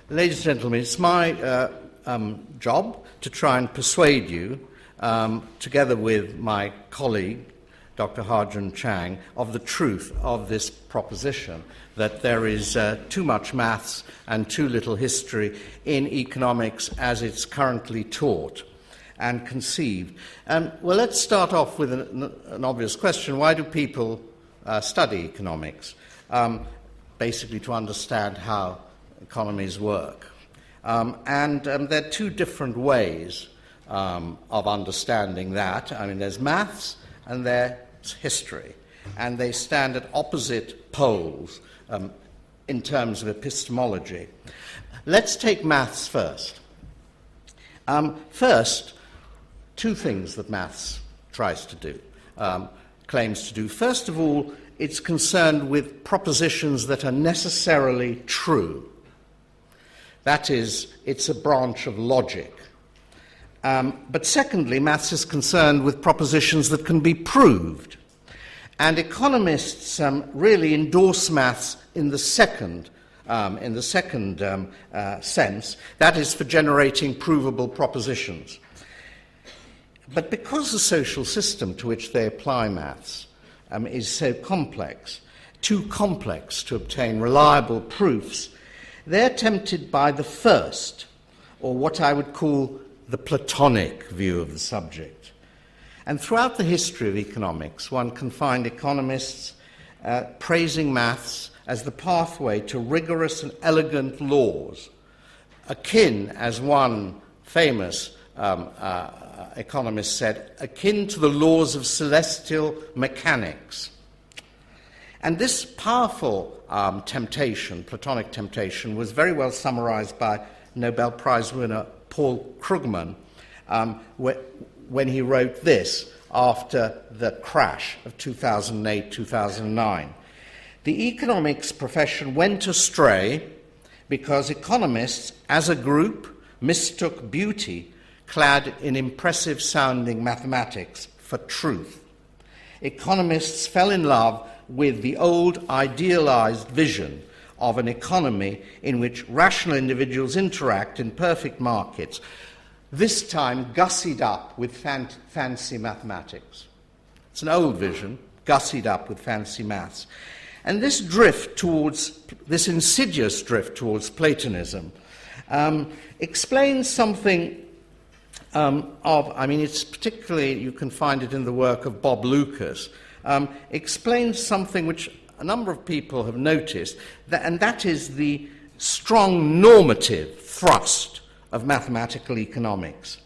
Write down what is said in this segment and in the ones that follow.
Ladies and gentlemen, it's my job to try and persuade you, together with my colleague, Dr. Harjun Chang, of the truth of this proposition that there is too much maths and too little history in economics as it's currently taught and conceived. Well, let's start off with an obvious question. Why do people study economics? Basically to understand how economies work. And there are two different ways of understanding that. I mean, there's maths and there's history. And they stand at opposite poles in terms of epistemology. Let's take maths first. First, two things that maths tries to do, claims to do. First of all, it's concerned with propositions that are necessarily true. That is, it's a branch of logic. But secondly, maths is concerned with propositions that can be proved. And economists really endorse maths in the second sense, that is, for generating provable propositions. But because the social system to which they apply maths is so complex, too complex to obtain reliable proofs, they're tempted by the first, or what I would call the Platonic view of the subject. And throughout the history of economics, one can find economists praising maths as the pathway to rigorous and elegant laws, akin, as one famous economist said, akin to the laws of celestial mechanics. And this powerful temptation, Platonic temptation, was very well summarized by Nobel Prize winner Paul Krugman when he wrote this after the crash of 2008-2009. The economics profession went astray because economists, as a group, mistook beauty clad in impressive-sounding mathematics for truth. Economists fell in love with the old idealized vision of an economy in which rational individuals interact in perfect markets, this time gussied up with fancy mathematics. It's an old vision, gussied up with fancy maths. And this insidious drift towards Platonism explains something it's particularly, you can find it in the work of Bob Lucas, explains something which a number of people have noticed, and that is the strong normative thrust of mathematical economics.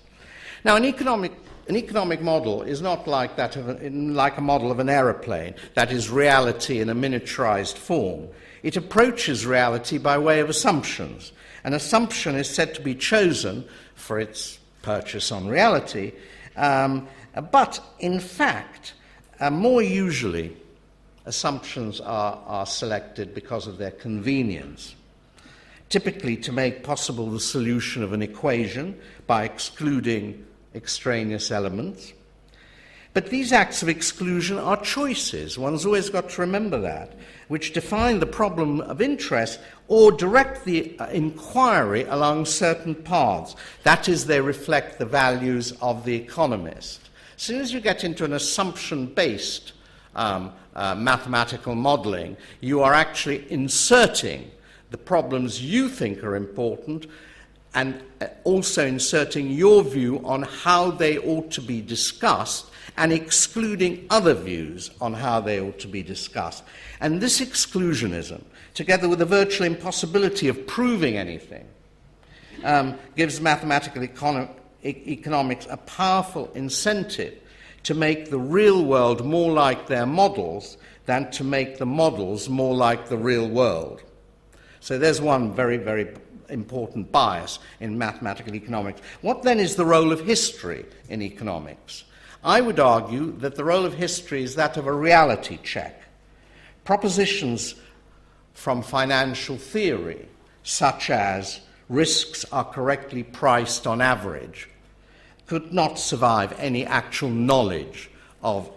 Now, an economic model is not like that like a model of an aeroplane, that is reality in a miniaturized form. It approaches reality by way of assumptions. An assumption is said to be chosen for its purchase on reality, but in fact, more usually, assumptions are selected because of their convenience, typically to make possible the solution of an equation by excluding extraneous elements. But these acts of exclusion are choices, one's always got to remember that, which define the problem of interest or direct the inquiry along certain paths. That is, they reflect the values of the economist. As soon as you get into an assumption-based mathematical modeling, you are actually inserting the problems you think are important and also inserting your view on how they ought to be discussed and excluding other views on how they ought to be discussed. And this exclusionism, together with the virtual impossibility of proving anything, gives mathematical economics a powerful incentive to make the real world more like their models than to make the models more like the real world. So there's one very, very important bias in mathematical economics. What then is the role of history in economics? I would argue that the role of history is that of a reality check. Propositions from financial theory, such as risks are correctly priced on average, could not survive any actual knowledge of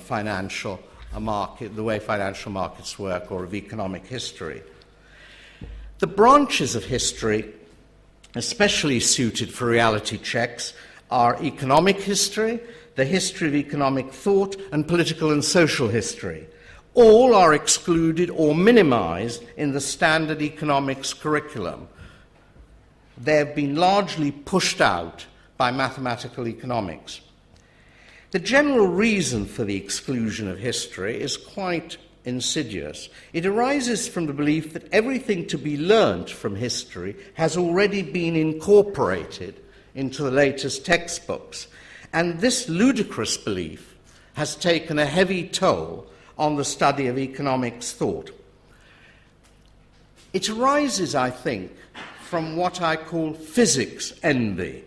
financial market, the way financial markets work, or of economic history. The branches of history especially suited for reality checks are economic history, the history of economic thought, and political and social history. All are excluded or minimized in the standard economics curriculum. They have been largely pushed out by mathematical economics. The general reason for the exclusion of history is quite insidious. It arises from the belief that everything to be learnt from history has already been incorporated into the latest textbooks, and this ludicrous belief has taken a heavy toll on the study of economics thought. It arises, I think, from what I call physics envy,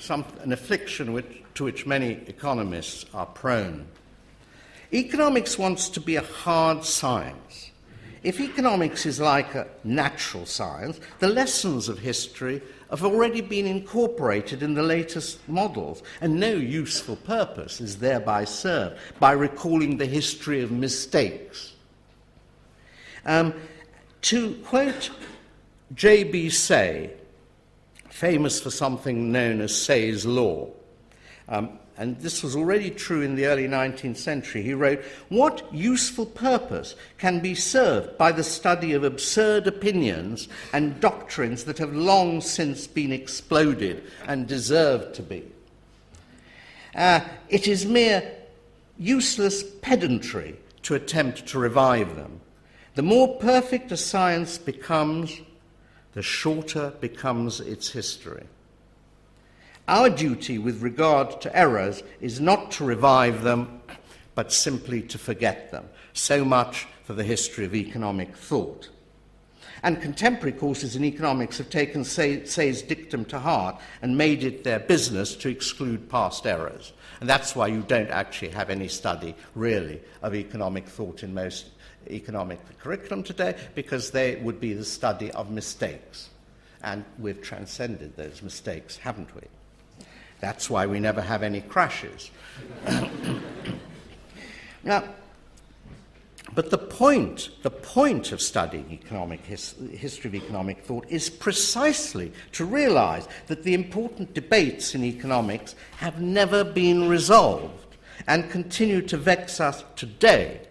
an affliction to which many economists are prone. Economics wants to be a hard science. If economics is like a natural science, the lessons of history have already been incorporated in the latest models, and no useful purpose is thereby served by recalling the history of mistakes. To quote J.B. Say, famous for something known as Say's Law, and this was already true in the early 19th century, he wrote, "What useful purpose can be served by the study of absurd opinions and doctrines that have long since been exploded and deserve to be? It is mere useless pedantry to attempt to revive them. The more perfect a science becomes, the shorter becomes its history. Our duty with regard to errors is not to revive them, but simply to forget them." So much for the history of economic thought. And contemporary courses in economics have taken Say's dictum to heart and made it their business to exclude past errors. And that's why you don't actually have any study, really, of economic thought in most economic curriculum today, because they would be the study of mistakes. And we've transcended those mistakes, haven't we? That's why we never have any crashes. Now, but the point of studying history of economic thought is precisely to realize that the important debates in economics have never been resolved and continue to vex us today.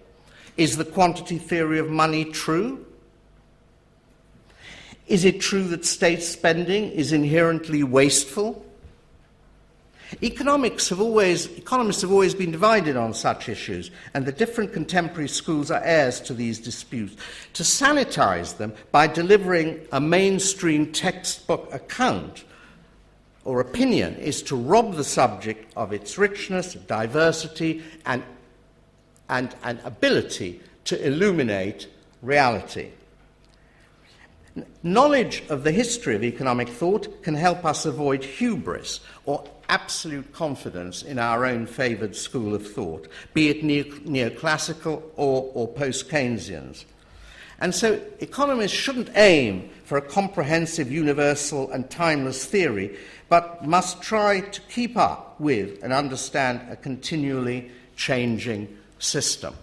Is the quantity theory of money true? Is it true that state spending is inherently wasteful? Economists have always been divided on such issues, and the different contemporary schools are heirs to these disputes. To sanitize them by delivering a mainstream textbook account or opinion is to rob the subject of its richness, diversity, and ability to illuminate reality. Knowledge of the history of economic thought can help us avoid hubris or absolute confidence in our own favoured school of thought, be it neoclassical or post-Keynesians. And so economists shouldn't aim for a comprehensive, universal and timeless theory, but must try to keep up with and understand a continually changing system.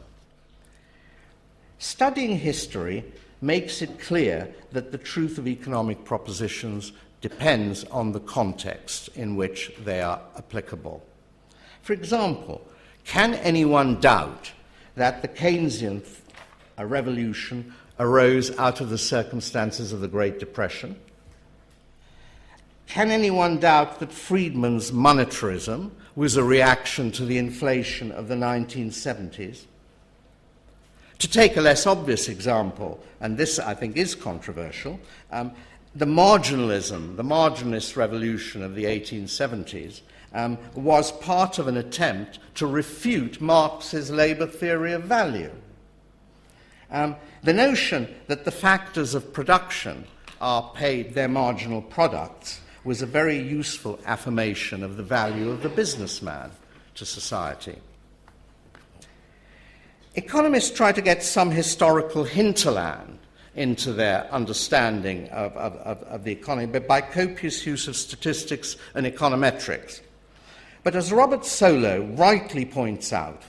Studying history makes it clear that the truth of economic propositions depends on the context in which they are applicable. For example, can anyone doubt that the Keynesian revolution arose out of the circumstances of the Great Depression? Can anyone doubt that Friedman's monetarism was a reaction to the inflation of the 1970s? To take a less obvious example, and this I think is controversial, the marginalist revolution of the 1870s was part of an attempt to refute Marx's labour theory of value. The notion that the factors of production are paid their marginal products was a very useful affirmation of the value of the businessman to society. Economists try to get some historical hinterland into their understanding of the economy, but by copious use of statistics and econometrics. But as Robert Solow rightly points out,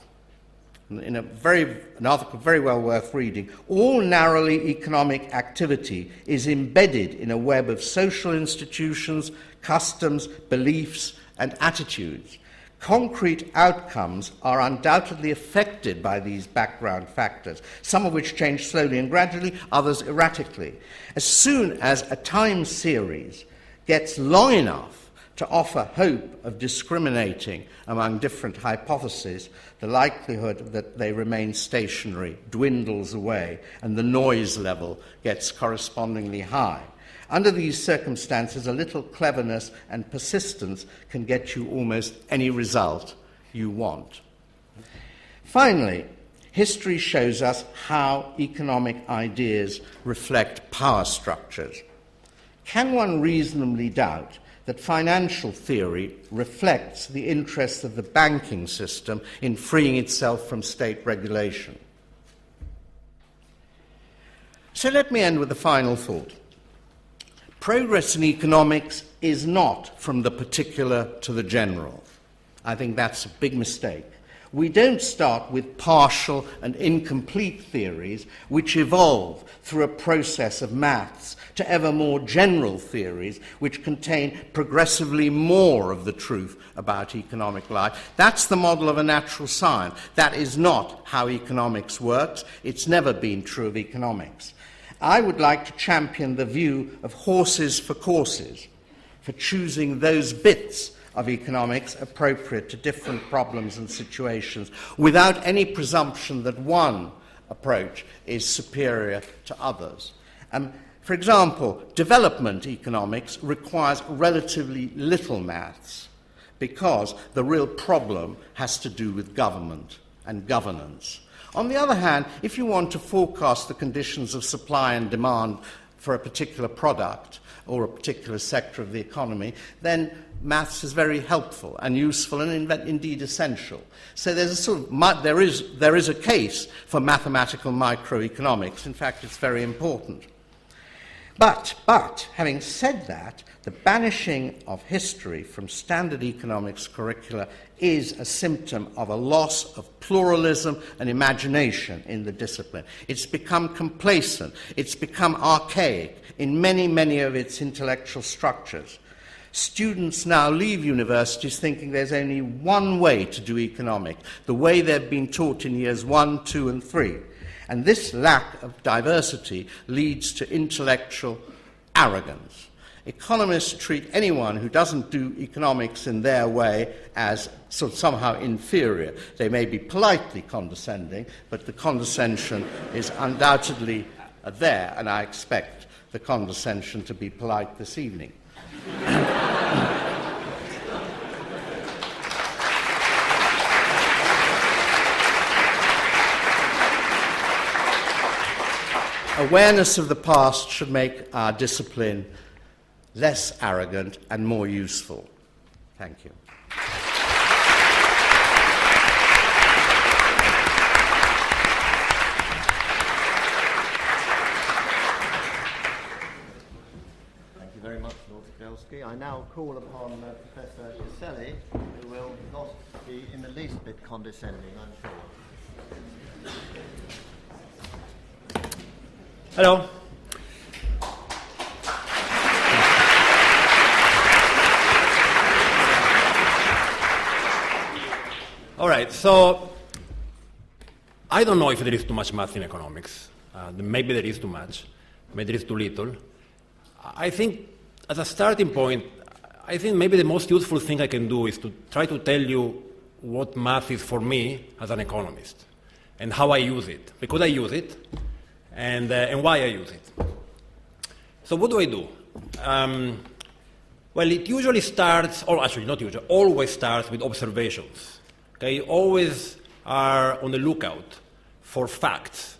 in an article very well worth reading, all narrowly economic activity is embedded in a web of social institutions, customs, beliefs, and attitudes. Concrete outcomes are undoubtedly affected by these background factors, some of which change slowly and gradually, others erratically. As soon as a time series gets long enough to offer hope of discriminating among different hypotheses, the likelihood that they remain stationary dwindles away and the noise level gets correspondingly high. Under these circumstances, a little cleverness and persistence can get you almost any result you want. Finally, history shows us how economic ideas reflect power structures. Can one reasonably doubt that financial theory reflects the interests of the banking system in freeing itself from state regulation? So let me end with a final thought. Progress in economics is not from the particular to the general. I think that's a big mistake. We don't start with partial and incomplete theories which evolve through a process of maths to ever more general theories which contain progressively more of the truth about economic life. That's the model of a natural science. That is not how economics works. It's never been true of economics. I would like to champion the view of horses for courses, for choosing those bits of economics appropriate to different problems and situations without any presumption that one approach is superior to others. For example, development economics requires relatively little maths because the real problem has to do with government and governance. On the other hand, if you want to forecast the conditions of supply and demand for a particular product or a particular sector of the economy, then maths is very helpful and useful and indeed essential. So there's there is a case for mathematical microeconomics. In fact, it's very important. But having said that, the banishing of history from standard economics curricula is a symptom of a loss of pluralism and imagination in the discipline. It's become complacent. It's become archaic in many, many of its intellectual structures. Students now leave universities thinking there's only one way to do economics, the way they've been taught in years 1, 2, and 3. And this lack of diversity leads to intellectual arrogance. Economists treat anyone who doesn't do economics in their way as somehow inferior. They may be politely condescending, but the condescension is undoubtedly there, and I expect the condescension to be polite this evening. Awareness of the past should make our discipline less arrogant and more useful. Thank you. Thank you very much, Lord Cegelski. I now call upon Professor Caselli, who will not be in the least bit condescending, I'm sure. Hello. All right, so I don't know if there is too much math in economics. Maybe there is too much. Maybe there is too little. I think, as a starting point, I think maybe the most useful thing I can do is to try to tell you what math is for me as an economist and how I use it, because I use it, and why I use it. So what do I do? Well, it usually starts, or actually not usually, always starts with observations. Okay, always are on the lookout for facts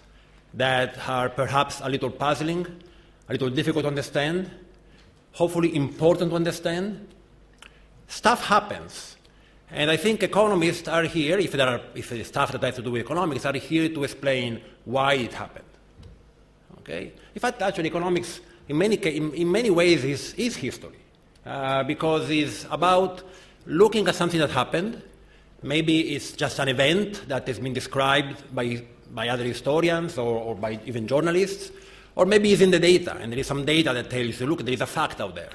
that are perhaps a little puzzling, a little difficult to understand, hopefully important to understand. Stuff happens. And I think economists are here, if the stuff that has to do with economics, are here to explain why it happened. Okay? In fact, actually, economics, in many ways, is history, because it's about looking at something that happened Maybe it's just an event that has been described by other historians or by even journalists. Or maybe it's in the data, and there is some data that tells you, look, there is a fact out there.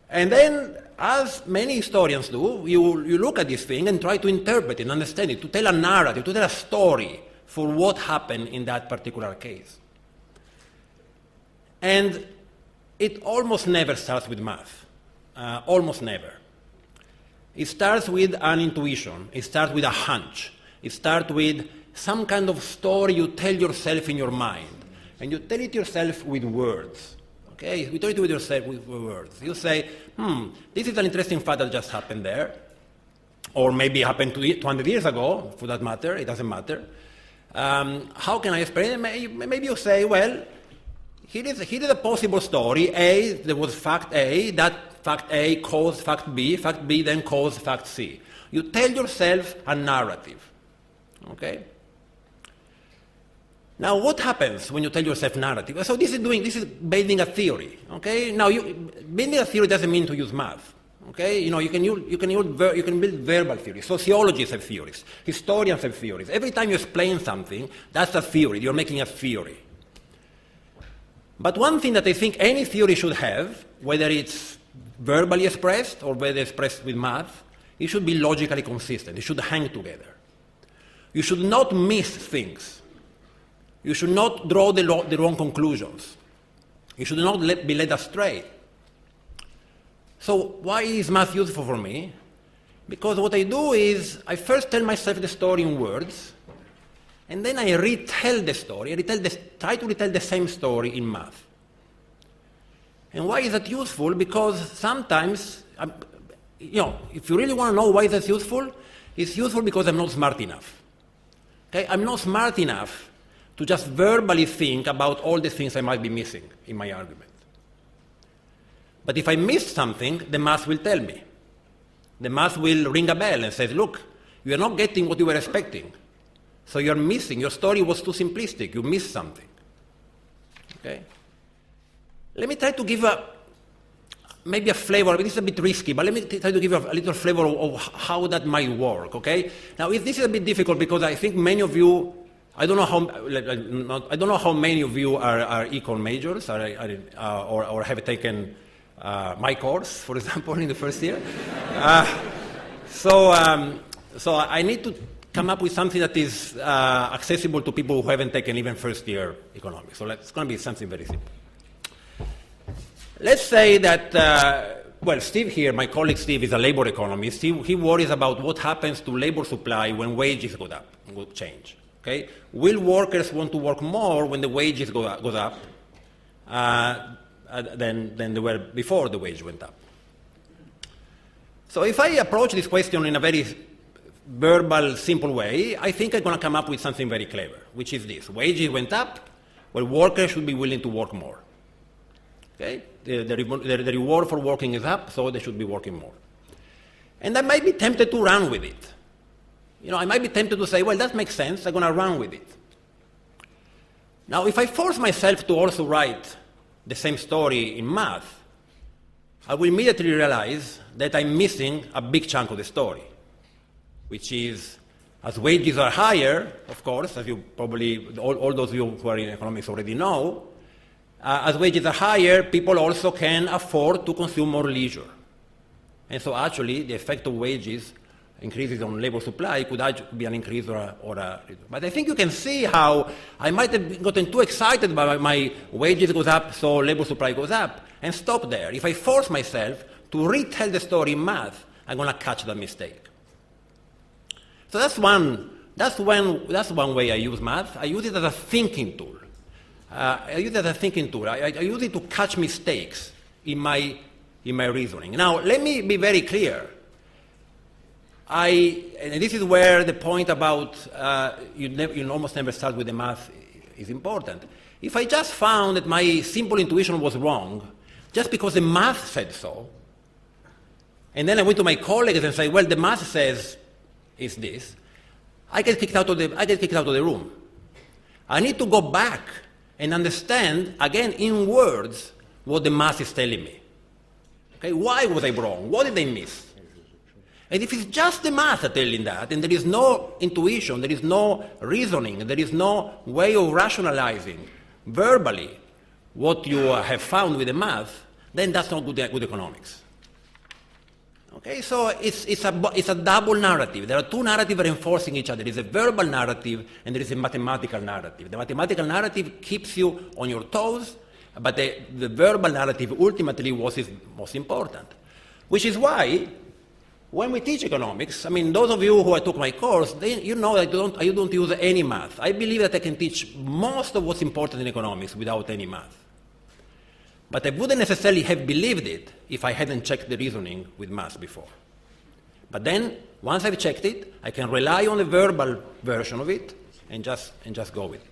And then, as many historians do, you look at this thing and try to interpret it and understand it, to tell a narrative, to tell a story for what happened in that particular case. And it almost never starts with math, almost never. It starts with an intuition. It starts with a hunch. It starts with some kind of story you tell yourself in your mind. And you tell it yourself with words. Okay? You tell it with yourself with words. You say, this is an interesting fact that just happened there. Or maybe it happened 200 years ago, for that matter. It doesn't matter. How can I explain it? Maybe you say, well, here is a possible story. A, there was fact A. That fact A caused fact B then caused fact C. You tell yourself a narrative. Okay? Now, what happens when you tell yourself narrative? So this is building a theory. Okay? Now, building a theory doesn't mean to use math. Okay? You can build verbal theories. Sociologists have theories. Historians have theories. Every time you explain something, that's a theory. You're making a theory. But one thing that I think any theory should have, whether it's verbally expressed or whether expressed with math, it should be logically consistent. It should hang together. You should not miss things. You should not draw the wrong conclusions. You should not be led astray. So why is math useful for me? Because what I do is I first tell myself the story in words, and then I retell the story. Try to retell the same story in math. And why is that useful? Because sometimes, if you really want to know why that's useful, it's useful because I'm not smart enough. Okay? I'm not smart enough to just verbally think about all the things I might be missing in my argument. But if I miss something, the math will tell me. The math will ring a bell and say, look, you are not getting what you were expecting. So you're missing. Your story was too simplistic. You missed something. Okay? Let me try to give maybe a flavor. This is a bit risky, but let me try to give a little flavor of how that might work. Okay? Now, this is a bit difficult because I think many of you, I don't know how many of you are econ majors or have taken my course, for example, in the first year. So I need to come up with something that is accessible to people who haven't taken even first-year economics. So it's going to be something very simple. Let's say that, Steve here, my colleague Steve, is a labor economist. He worries about what happens to labor supply when wages go up, will change. Okay? Will workers want to work more when the wages go up than they were before the wage went up? So if I approach this question in a very verbal, simple way, I think I'm going to come up with something very clever, which is this. Wages went up, well, workers should be willing to work more. Okay? The reward for working is up, so they should be working more. And I might be tempted to run with it. I might be tempted to say, well, that makes sense, I'm going to run with it. Now, if I force myself to also write the same story in math, I will immediately realize that I'm missing a big chunk of the story, which is, as wages are higher, of course, as you probably, all those of you who are in economics already know, as wages are higher, people also can afford to consume more leisure. And so actually, the effect of wages increases on labor supply could be an increase or a reduction. But I think you can see how I might have gotten too excited by my wages goes up, so labor supply goes up, and stop there. If I force myself to retell the story in math, I'm going to catch that mistake. So that's one way I use math. I use it as a thinking tool. I use it to catch mistakes in my reasoning. Now, let me be very clear. And this is where the point about you almost never start with the math is important. If I just found that my simple intuition was wrong, just because the math said so, and then I went to my colleagues and said, well, the math says it's this, I get kicked out of the room. I need to go back and understand, again, in words, what the math is telling me. Okay, why was I wrong? What did I miss? And if it's just the math telling that, and there is no intuition, there is no reasoning, there is no way of rationalizing verbally what you have found with the math, then that's not good economics. Okay, so it's a double narrative. There are two narratives reinforcing each other. There is a verbal narrative and there is a mathematical narrative. The mathematical narrative keeps you on your toes, but the verbal narrative ultimately was most important. Which is why, when we teach economics, I mean, those of you who took my course, you know that I don't use any math. I believe that I can teach most of what's important in economics without any math. But I wouldn't necessarily have believed it if I hadn't checked the reasoning with math before. But then, once I've checked it, I can rely on the verbal version of it and just go with it.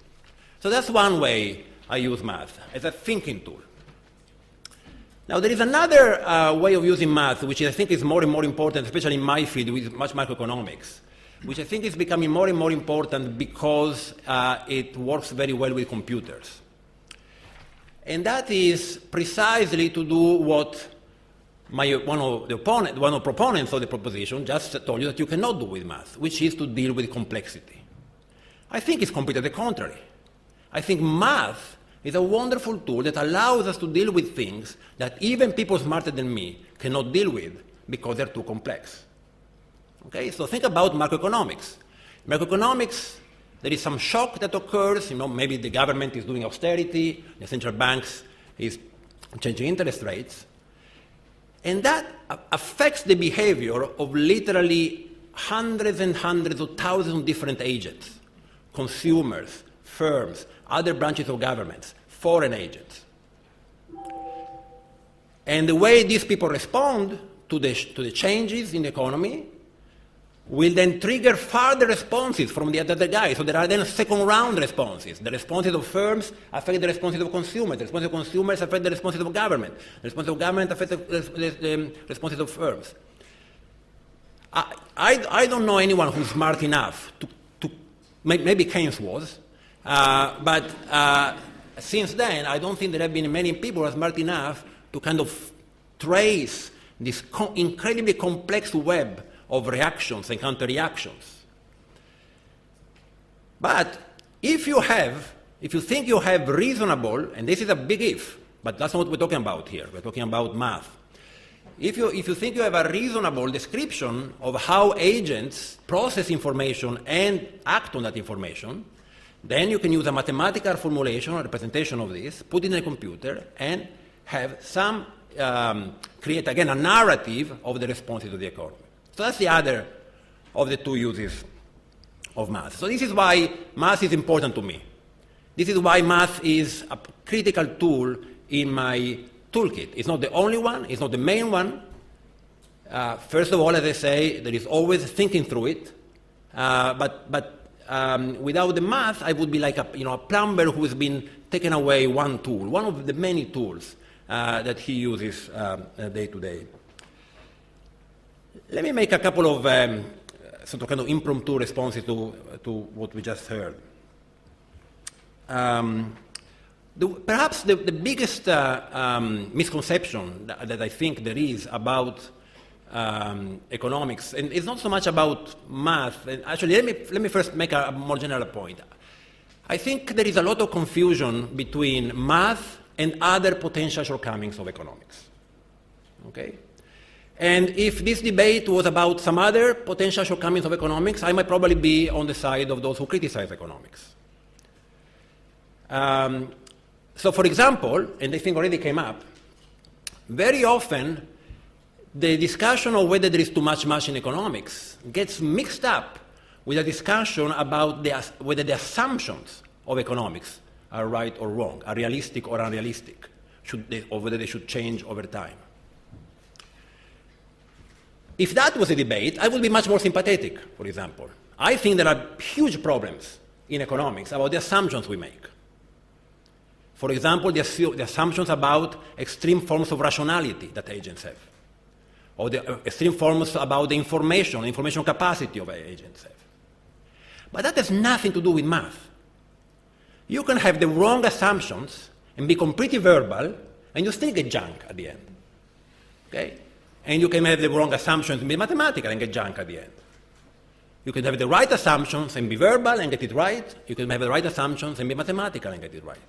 So that's one way I use math, as a thinking tool. Now, there is another way of using math, which I think is more and more important, especially in my field, with much macroeconomics, which I think is becoming more and more important because it works very well with computers. And that is precisely to do what one of the proponents of the proposition just told you that you cannot do with math, which is to deal with complexity. I think it's completely the contrary. I think math is a wonderful tool that allows us to deal with things that even people smarter than me cannot deal with because they're too complex. Okay, so think about macroeconomics. Macroeconomics, there is some shock that occurs, maybe the government is doing austerity, the central banks is changing interest rates, and that affects the behavior of literally hundreds and hundreds of thousands of different agents, consumers, firms, other branches of governments, foreign agents. And the way these people respond to the changes in the economy will then trigger further responses from the other guys. So there are then second-round responses. The responses of firms affect the responses of consumers. The responses of consumers affect the responses of government. The responses of government affect the responses of firms. I don't know anyone who's smart enough to maybe Keynes was, but since then, I don't think there have been many people who are smart enough to kind of trace this incredibly complex web of reactions and counter-reactions. But if you think you have reasonable, and this is a big if, but that's not what we're talking about here, we're talking about math. If you think you have a reasonable description of how agents process information and act on that information, then you can use a mathematical formulation or representation of this, put it in a computer, and have create again a narrative of the responses to the economy. So that's the other of the two uses of math. So this is why math is important to me. This is why math is a critical tool in my toolkit. It's not the only one, it's not the main one. First of all, as I say, there is always thinking through it. But without the math, I would be like a plumber who has been taken away one tool, one of the many tools that he uses day to day. Let me make a couple of sort of kind of impromptu responses to what we just heard. Perhaps the biggest misconception that I think there is about economics, and it's not so much about math. And actually, let me first make a more general point. I think there is a lot of confusion between math and other potential shortcomings of economics. Okay? And if this debate was about some other potential shortcomings of economics, I might probably be on the side of those who criticize economics. So, for example, and I think already came up, very often the discussion of whether there is too much in economics gets mixed up with a discussion about whether the assumptions of economics are right or wrong, are realistic or unrealistic, or whether they should change over time. If that was a debate, I would be much more sympathetic, for example. I think there are huge problems in economics about the assumptions we make. For example, the assumptions about extreme forms of rationality that agents have, or the extreme forms about the information capacity of agents have. But that has nothing to do with math. You can have the wrong assumptions and be completely verbal, and you still get junk at the end. Okay? And you can have the wrong assumptions and be mathematical and get junk at the end. You can have the right assumptions and be verbal and get it right. You can have the right assumptions and be mathematical and get it right.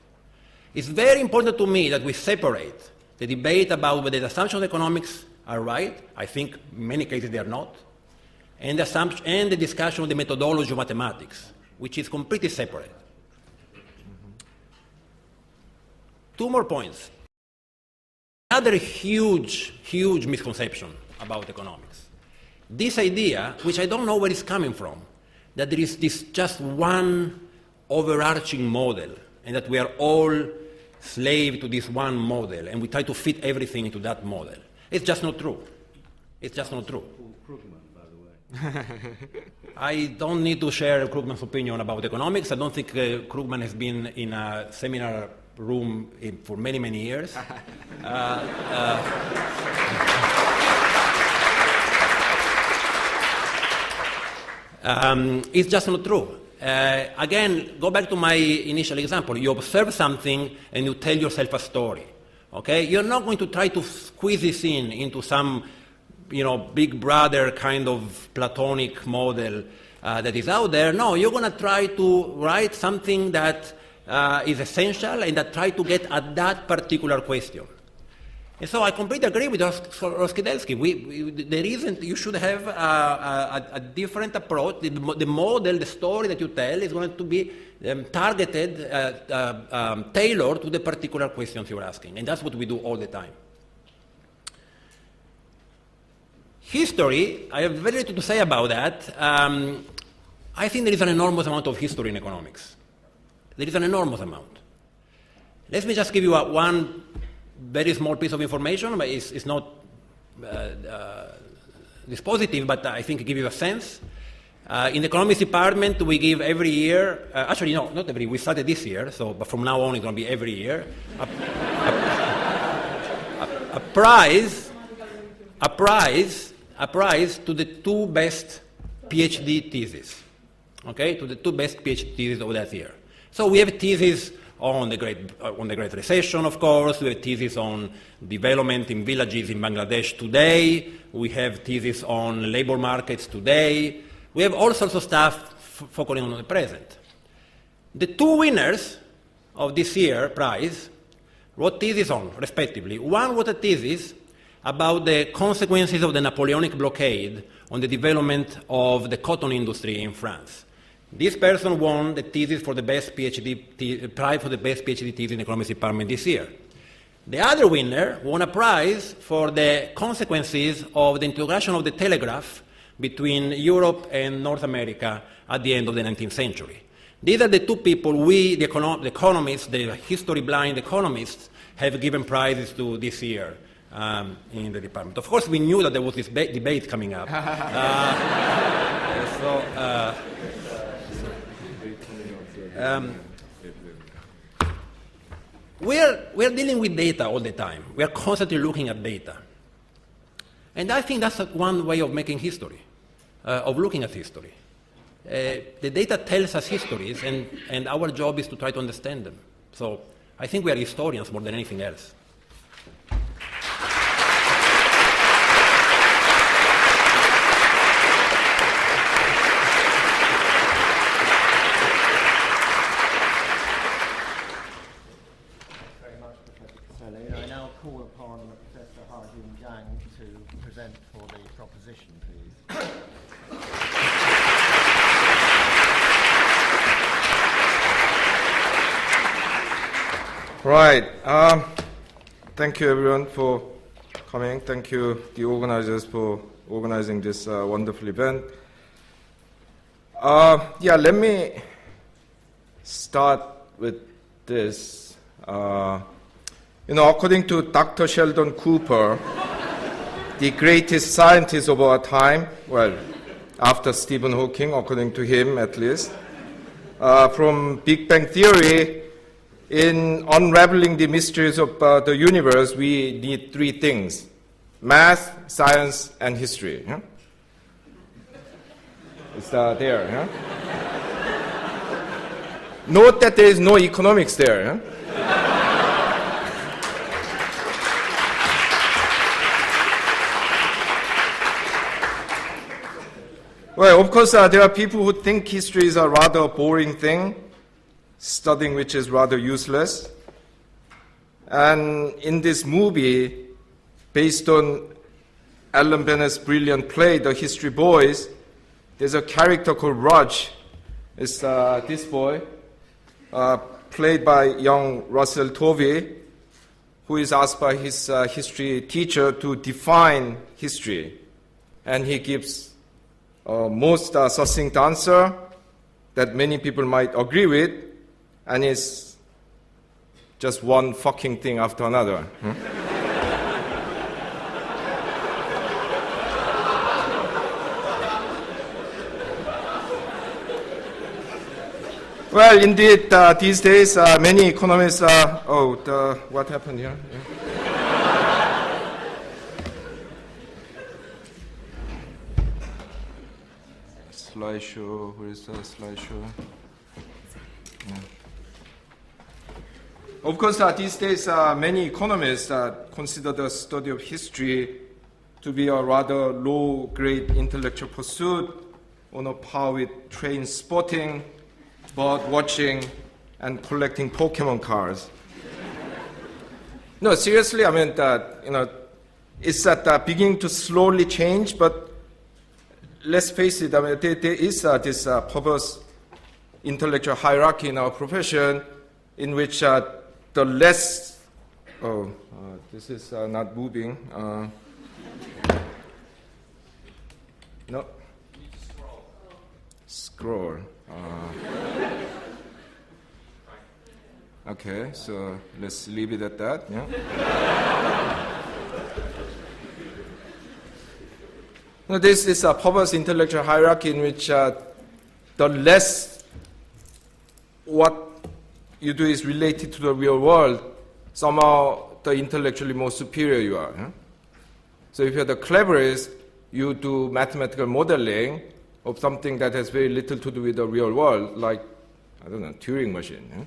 It's very important to me that we separate the debate about whether the assumptions of economics are right. I think in many cases they are not. And the discussion of the methodology of mathematics, which is completely separate. Two more points. Another huge misconception about economics. This idea, which I don't know where it's coming from, that there is this just one overarching model and that we are all slave to this one model and we try to fit everything into that model. It's just not true. It's just not true. I don't need to share Krugman's opinion about economics. I don't think Krugman has been in a seminar room for many, many years. It's just not true. Again, go back to my initial example. You observe something and you tell yourself a story. Okay? You're not going to try to squeeze this into some big brother kind of Platonic model that is out there. No, you're going to try to write something that is essential and that try to get at that particular question. And so I completely agree with Roskidelsky. You should have a different approach. The model, the story that you tell is going to be targeted, tailored to the particular questions you're asking. And that's what we do all the time. History, I have very little to say about that. I think there is an enormous amount of history in economics. There is an enormous amount. Let me just give you one very small piece of information. It's not dispositive, but I think it gives you a sense. In the economics department, we give every year, actually no, not every, we started this year, but from now on it's going to be every year, a prize to the two best PhD theses, okay, to the two best PhD theses of that year. So we have theses on the Great Recession, of course. We have theses on development in villages in Bangladesh today. We have theses on labor markets today. We have all sorts of stuff focusing on the present. The two winners of this year's prize wrote theses on, respectively. One wrote a thesis about the consequences of the Napoleonic blockade on the development of the cotton industry in France. This person won the thesis for the best prize for the best PhD thesis in the economics department this year. The other winner won a prize for the consequences of the introduction of the telegraph between Europe and North America at the end of the 19th century. These are the two people we, the economists, the history-blind economists, have given prizes to this year in the department. Of course, we knew that there was this debate coming up. We're dealing with data all the time. We are constantly looking at data. And I think that's one way of making history, of looking at history. The data tells us histories, and our job is to try to understand them. So I think we are historians more than anything else. For the proposition, please. Right. Thank you, everyone, for coming. Thank you, the organizers, for organizing this wonderful event. Let me start with this. According to Dr. Sheldon Cooper, the greatest scientist of our time, well, after Stephen Hawking, according to him at least, from Big Bang Theory, in unraveling the mysteries of the universe, we need three things: math, science, and history. Yeah? It's there. Yeah? Note that there is no economics there. Yeah? Well, of course, there are people who think history is a rather boring thing, studying which is rather useless. And in this movie, based on Alan Bennett's brilliant play, The History Boys, there's a character called Raj. It's this boy, played by young Russell Tovey, who is asked by his history teacher to define history. And he gives most succinct answer that many people might agree with, and it's just one fucking thing after another. Well, indeed, these days, many economists what happened here? Slideshow, where is the slideshow? Yeah. Of course, these days, many economists consider the study of history to be a rather low-grade intellectual pursuit on a par with train spotting, bird watching, and collecting Pokemon cards. No, seriously, I mean, it's beginning to slowly change, but let's face it, I mean, there is this perverse intellectual hierarchy in our profession in which the less... this is not moving. No. Scroll. Okay, so let's leave it at that. Yeah. Now, this is a perverse intellectual hierarchy in which the less what you do is related to the real world, somehow the intellectually more superior you are. Huh? So if you're the cleverest, you do mathematical modeling of something that has very little to do with the real world, like, I don't know, Turing machine. Huh?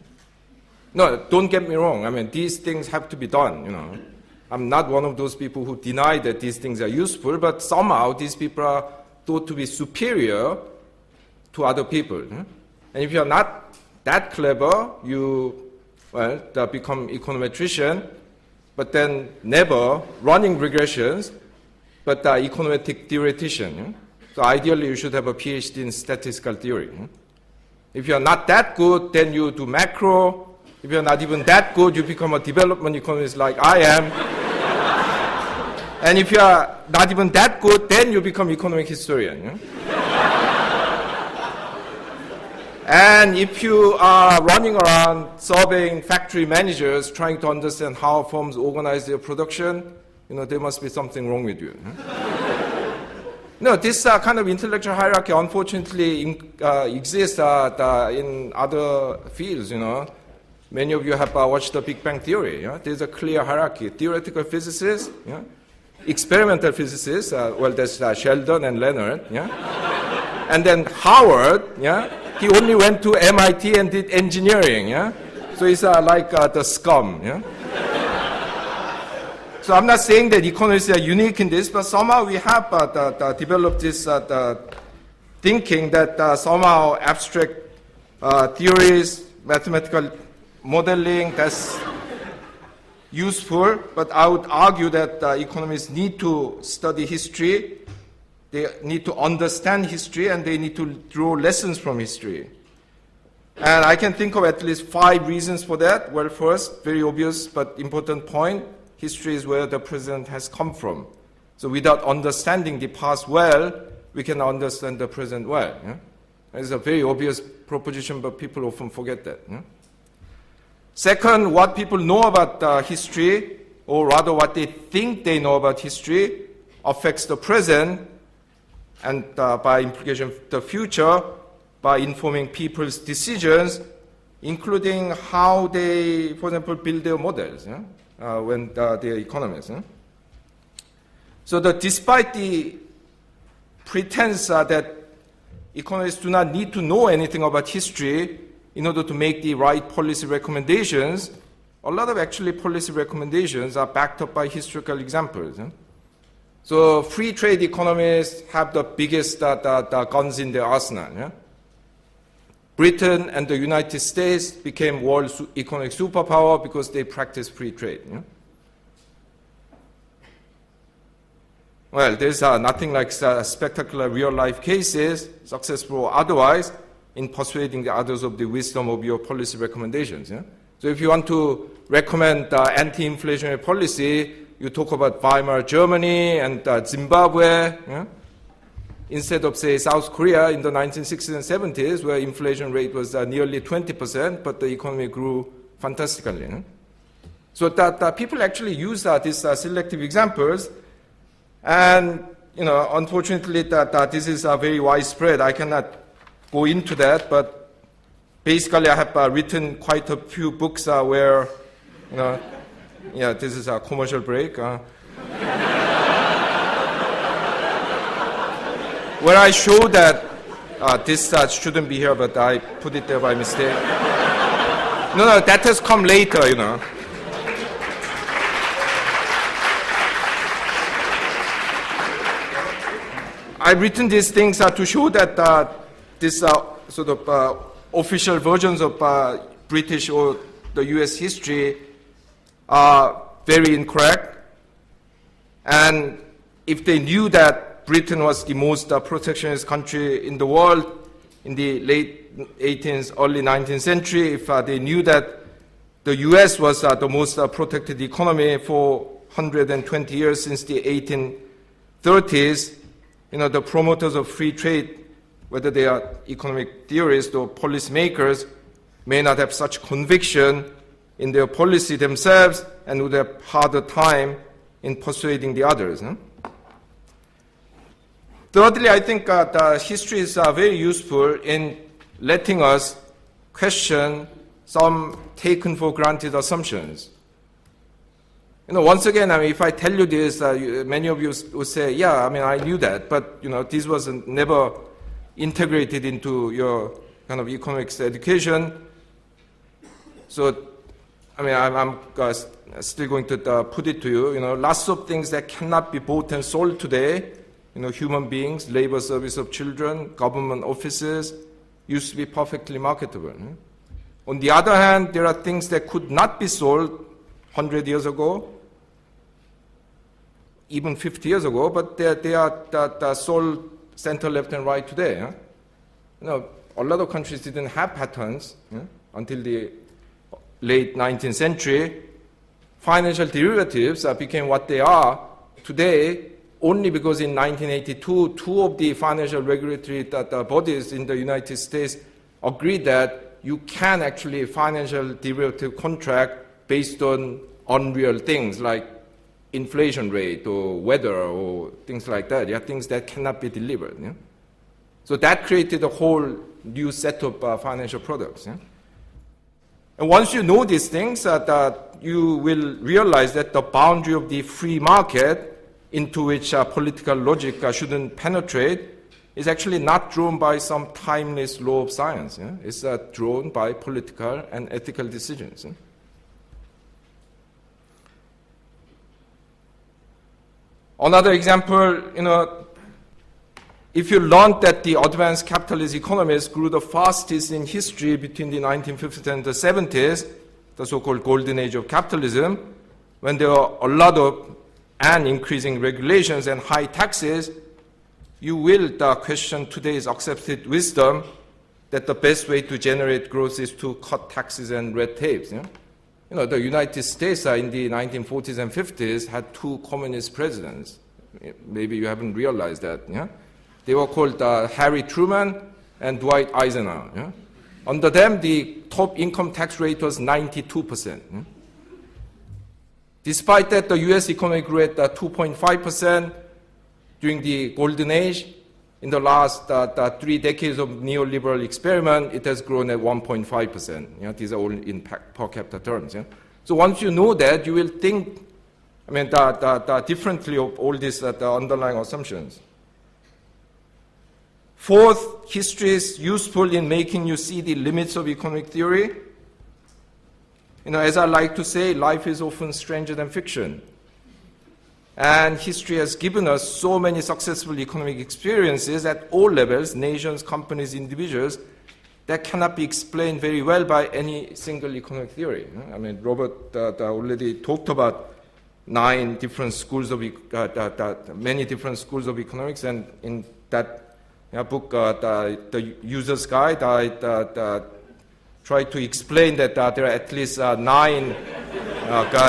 No, don't get me wrong. I mean, these things have to be done, you know. I'm not one of those people who deny that these things are useful, but somehow these people are thought to be superior to other people. Huh? And if you're not that clever, you, become econometrician, but then never running regressions, but econometric theoretician. Huh? So ideally, you should have a PhD in statistical theory. Huh? If you're not that good, then you do macro. If you're not even that good, you become a development economist like I am. And if you're not even that good, then you become economic historian. Yeah? And if you are running around surveying factory managers, trying to understand how firms organize their production, there must be something wrong with you. No, this kind of intellectual hierarchy, unfortunately, exists in other fields, Many of you have watched the Big Bang Theory. Yeah? There's a clear hierarchy. Theoretical physicists, yeah? Experimental physicists, there's Sheldon and Leonard. Yeah? And then Howard, yeah? He only went to MIT and did engineering. Yeah? So he's like the scum. Yeah? So I'm not saying that economists are unique in this, but somehow we have developed this thinking that somehow abstract theories, mathematical modeling, that's useful, but I would argue that economists need to study history, they need to understand history, and they need to draw lessons from history. And I can think of at least 5 reasons for that. Well, first, very obvious but important point, history is where the present has come from. So without understanding the past well, we can understand the present well. Yeah? It's a very obvious proposition, but people often forget that. Yeah? Second, what people know about history, or rather what they think they know about history, affects the present and by implication the future by informing people's decisions, including how they, for example, build their models when they're economists. So despite the pretense that economists do not need to know anything about history in order to make the right policy recommendations, a lot of actually policy recommendations are backed up by historical examples. So free trade economies have the biggest the guns in their arsenal. Yeah? Britain and the United States became world economic superpower because they practiced free trade. Yeah? Well, there's nothing like spectacular real-life cases, successful or otherwise, in persuading the others of the wisdom of your policy recommendations. Yeah? So if you want to recommend anti-inflationary policy, you talk about Weimar Germany and Zimbabwe, yeah? Instead of, say, South Korea in the 1960s and 70s, where inflation rate was nearly 20%, but the economy grew fantastically. Yeah? So that people actually use these selective examples, and unfortunately, that this is very widespread. I cannot go into that, but basically, I have written quite a few books where, yeah, this is a commercial break. Where I show that this shouldn't be here, but I put it there by mistake. No, that has come later, I've written these things to show that this sort of official versions of British or the US history are very incorrect. And if they knew that Britain was the most protectionist country in the world in the late 18th, early 19th century, if they knew that the US was the most protected economy for 120 years since the 1830s, the promoters of free trade, whether they are economic theorists or policymakers, may not have such conviction in their policy themselves and would have harder time in persuading the others. Thirdly, I think the history is very useful in letting us question some taken for granted assumptions. Once again, if I tell you this, many of you would say, yeah, I knew that, but, this was never integrated into your kind of economics education. So, I'm still going to put it to you, lots of things that cannot be bought and sold today, human beings, labor service of children, government offices, used to be perfectly marketable. On the other hand, there are things that could not be sold 100 years ago, even 50 years ago, but they are sold center, left, and right today. A lot of countries didn't have patents until the late 19th century. Financial derivatives became what they are today only because in 1982, two of the financial regulatory bodies in the United States agreed that you can actually financial derivative contract based on unreal things like inflation rate or weather or things like that, things that cannot be delivered. So that created a whole new set of financial products. And once you know these things, you will realize that the boundary of the free market into which political logic shouldn't penetrate is actually not drawn by some timeless law of science. It's drawn by political and ethical decisions. Another example, if you learned that the advanced capitalist economies grew the fastest in history between the 1950s and the 70s, the so-called golden age of capitalism, when there were a lot of and increasing regulations and high taxes, you will question today's accepted wisdom that the best way to generate growth is to cut taxes and red tapes. The United States in the 1940s and 50s had two communist presidents. Maybe you haven't realized that. They were called Harry Truman and Dwight Eisenhower. Under them, the top income tax rate was 92%. Despite that, the U.S. economy grew at 2.5% during the golden age. In the last 3 decades of neoliberal experiment, it has grown at 1.5%. These are all in per capita terms. So once you know that, you will think differently of all these underlying assumptions. Fourth, history is useful in making you see the limits of economic theory. As I like to say, life is often stranger than fiction. And history has given us so many successful economic experiences at all levels, nations, companies, individuals, that cannot be explained very well by any single economic theory. I mean, Robert already talked about many different schools of economics, and in that book, the User's Guide, I tried to explain that there are at least 9,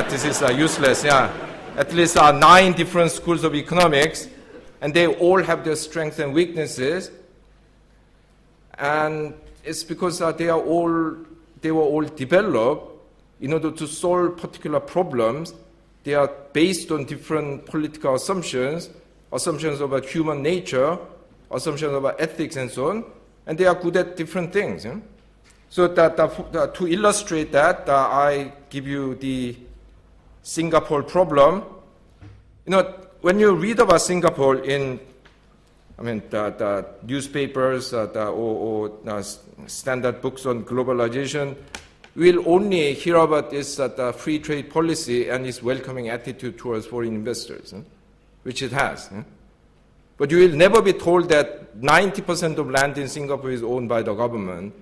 this is useless, at least 9 different schools of economics, and they all have their strengths and weaknesses, and it's because they were all developed in order to solve particular problems. They are based on different political assumptions about human nature, assumptions about ethics, and so on, and they are good at different things. So to illustrate that, I give you the Singapore problem. When you read about Singapore in, the newspapers or standard books on globalization, we'll only hear about this free trade policy and its welcoming attitude towards foreign investors, which it has. But you will never be told that 90% of land in Singapore is owned by the government,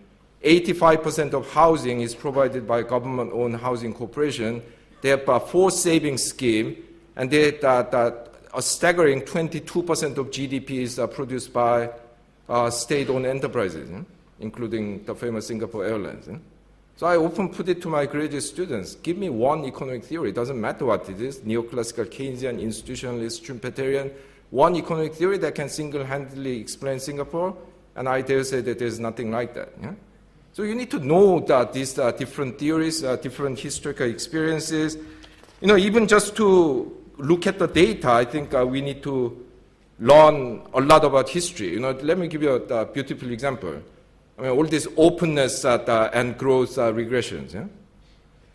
85% of housing is provided by government-owned housing corporation. They have a forced savings scheme, and a staggering 22% of GDP is produced by state-owned enterprises, including the famous Singapore Airlines. So I often put it to my graduate students, give me one economic theory, it doesn't matter what it is, neoclassical, Keynesian, institutionalist, Schumpeterian, one economic theory that can single-handedly explain Singapore, and I dare say that there's nothing like that. So you need to know that these different theories, different historical experiences. Even just to look at the data, I think we need to learn a lot about history. Let me give you a beautiful example. All this openness and growth regressions.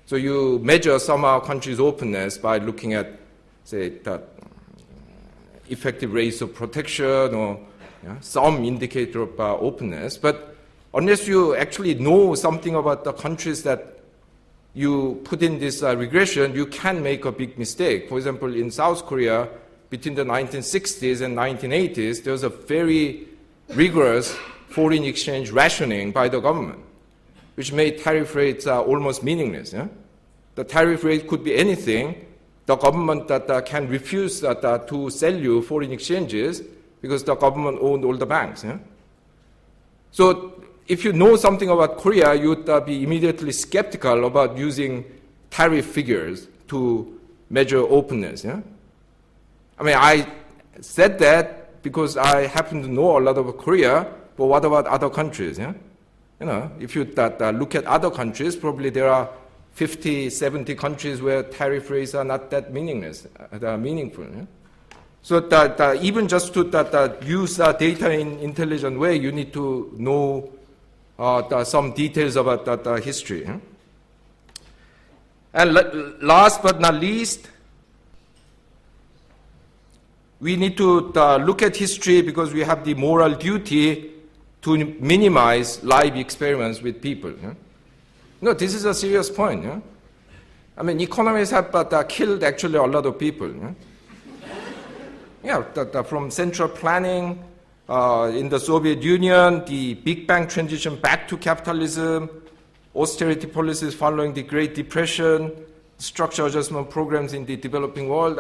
So you measure some countries' openness by looking at, say, the effective rates of protection or some indicator of openness. But unless you actually know something about the countries that you put in this regression, you can make a big mistake. For example, in South Korea, between the 1960s and 1980s, there was a very rigorous foreign exchange rationing by the government, which made tariff rates almost meaningless. The tariff rate could be anything. The government can refuse to sell you foreign exchanges because the government owned all the banks. So if you know something about Korea, you would be immediately skeptical about using tariff figures to measure openness. I said that because I happen to know a lot of Korea, but what about other countries? If you look at other countries, probably there are 50, 70 countries where tariff rates are not that meaningful. So even just to use data in intelligent way, you need to know some details about history. And last but not least, we need to look at history because we have the moral duty to minimize live experiments with people. This is a serious point. Economists have killed actually a lot of people. From central planning in the Soviet Union, the Big Bang transition back to capitalism, austerity policies following the Great Depression, structural adjustment programs in the developing world.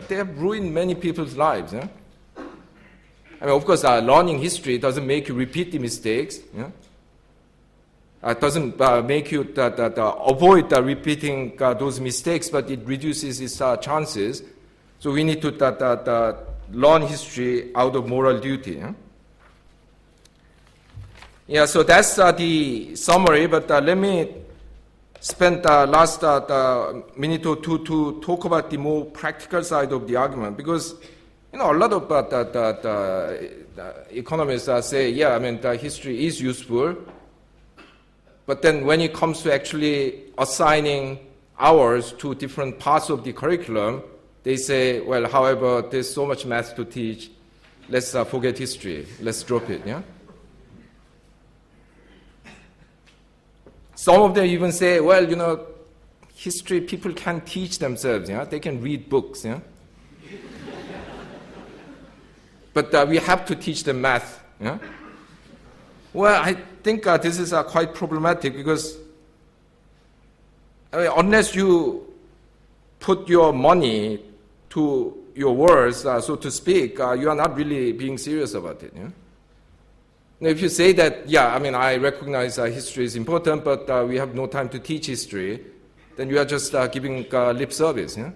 They have ruined many people's lives. Of course, learning history doesn't make you repeat the mistakes. It doesn't make you avoid repeating those mistakes, but it reduces its chances. So we need to learn history out of moral duty. So that's the summary, but let me spend the last minute or two to talk about the more practical side of the argument, because a lot of economists say, the history is useful, but then when it comes to actually assigning hours to different parts of the curriculum, they say, well, however, there's so much math to teach, let's forget history, let's drop it. Some of them even say, well, history people can teach themselves, they can read books. but we have to teach them math. Yeah? Well, I think this is quite problematic because unless you put your money to your words, so to speak, you are not really being serious about it. Yeah? Now, if you say that, yeah, I mean, I recognize history is important, but we have no time to teach history, then you are just giving lip service. Yeah?